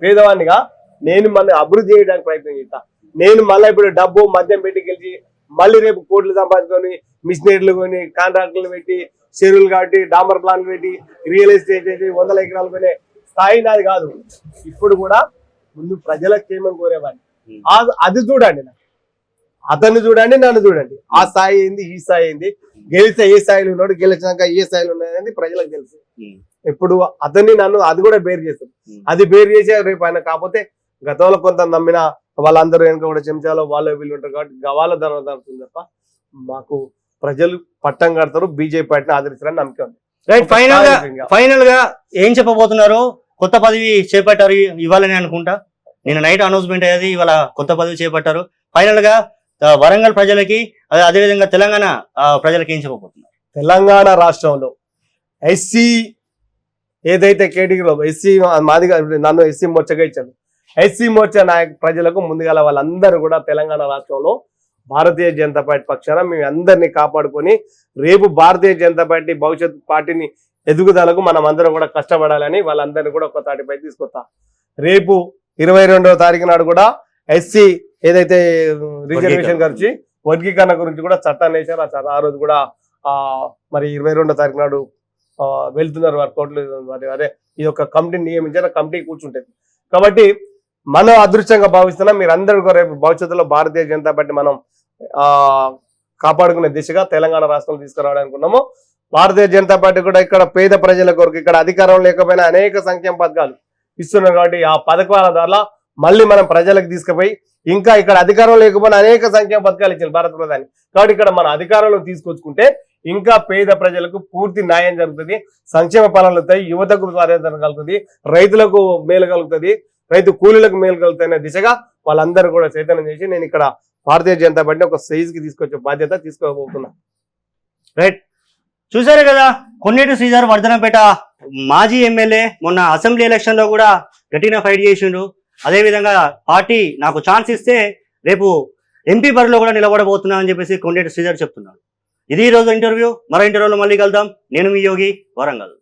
పేదవాడినిగా నేను మళ్ళీ అభివృద్ధి చేయడానికి ప్రయత్నం చేస్తా. నేను మళ్ళీ ఇప్పుడు డబ్బు మద్యం పెట్టి గెలిచి మళ్ళీ రేపు కోట్లు సంపాదించుకొని మిషనరీలు కొని కాంట్రాక్టులు పెట్టి చెరువులు కాబట్టి డాంబర్ ప్లాన్ పెట్టి రియల్ ఎస్టేట్ పెట్టి 100 ఎకరాలు కొనే స్థాయి నాది కాదు. ఇప్పుడు కూడా ముందు ప్రజలకు క్షేమం కోరేవాడిని. అది చూడండి, అతన్ని చూడండి, నన్ను చూడండి. ఆ స్థాయి ఏంది, ఈ స్థాయి ఏంది, గెలిస్తే ఏ స్థాయిలో ఉన్నాడు, గెలిచాక ఏ స్థాయిలో ఉన్నాయని ప్రజలకు తెలుసు. ఇప్పుడు అతన్ని నన్ను అది కూడా బేర్ చేస్తాం. అది బేర్ చేసే రేపు ఆయన కాకపోతే గతంలో కొంత నమ్మిన వాళ్ళందరూ వెనుక కూడా చెంచాలో వాళ్ళు వీళ్ళు ఉంటారు కాబట్టి గవాల ధర జరుగుతుంది తప్ప మాకు ప్రజలు పట్టం కడతారు, బీజేపీ పార్టీని ఆదరిస్తారని నమ్మకం ఉంది. రైట్. ఫైనల్ గా ఏం చెప్పబోతున్నారు? కొత్త పదవి చేపట్టారు ఇవ్వాలని అనుకుంటా. నిన్న నైట్ అనౌన్స్మెంట్ అయ్యేది, ఇవాళ కొత్త పదవి చేపట్టారు. ఫైనల్ గా వరంగల్ ప్రజలకి అదేవిధంగా తెలంగాణ ప్రజలకి ఏం చెప్పబోతున్నారు? తెలంగాణ రాష్ట్రంలో ఎస్సీ ఏదైతే కేటగిరీలో ఎస్సీ మాదిగా నన్ను ఎస్సీ మోర్చగా ఇచ్చాను. ఎస్సీ మోర్చా ప్రజలకు ముందుగా వాళ్ళందరూ కూడా తెలంగాణ రాష్ట్రంలో భారతీయ జనతా పార్టీ పక్షాన మేము అందరినీ కాపాడుకొని రేపు భారతీయ జనతా పార్టీ భవిష్యత్ పార్టీని ఎదుగుదలకు మనం అందరం కూడా కష్టపడాలని వాళ్ళందరినీ కూడా ఒక తాటిపై తీసుకొస్తా. రేపు 22వ తారీఖు నాడు కూడా ఎస్సీ ఏదైతే రిజర్వేషన్ గురించి వర్గీకరణ గురించి కూడా చట్టాన్ని వేశారు. ఆ రోజు కూడా మరి 22వ తారీఖు నాడు వెళ్తున్నారు వారి కోర్టులు. అదే ఈ యొక్క కమిటీని నియమించారు, కమిటీ కూర్చుంటుంది. కాబట్టి మనం అదృష్టంగా భావిస్తున్నాం. మీరందరూ కూడా రేపు భవిష్యత్తులో భారతీయ జనతా పార్టీ మనం కాపాడుకునే దిశగా తెలంగాణ రాష్ట్రంలో తీసుకురావడానికి ఉన్నాము. భారతీయ జనతా పార్టీ కూడా ఇక్కడ పేద ప్రజల కొరకు ఇక్కడ అధికారం లేకపోయినా అనేక సంక్షేమ పథకాలు ఇస్తున్నారు కాబట్టి ఆ పథకాల ద్వారా మళ్ళీ మనం ప్రజలకు తీసుకుపోయి ఇంకా ఇక్కడ అధికారం లేకపోయినా అనేక సంక్షేమ పథకాలు ఇచ్చారు భారత ప్రధాని. కాబట్టి ఇక్కడ మన అధికారంలో తీసుకొచ్చుకుంటే ఇంకా పేద ప్రజలకు పూర్తి న్యాయం జరుగుతుంది, సంక్షేమ ఫలాలు వస్తాయి, యువతకు స్వాధీనత కలుగుతుంది, రైతులకు మేలు కలుగుతుంది, రైతు కూలీలకు మేలు కలుగుతాయనే దిశగా వాళ్ళందరూ కూడా చైతన్యం చేసి నేను ఇక్కడ భారతీయ జనతా పార్టీ ఒక సైజుకి తీసుకొచ్చే బాధ్యత తీసుకోబోతున్నా. రైట్. చూసారు కదా, కొన్నేటి శ్రీధర్ వర్ధనపేట మాజీ ఎమ్మెల్యే మొన్న అసెంబ్లీ ఎలక్షన్ లో కూడా గట్టిగా ఫైట్ చేసిండు. అదేవిధంగా పార్టీ నాకు ఛాన్స్ ఇస్తే రేపు ఎంపీ బరిలో కూడా నిలబడబోతున్నా అని చెప్పేసి కొండేటి శ్రీధర్ చెప్తున్నాడు. ఇది ఈ రోజు ఇంటర్వ్యూ. మరో ఇంటర్వ్యూలో మళ్ళీ కలుద్దాం. నేను మీ యోగి, వరంగల్.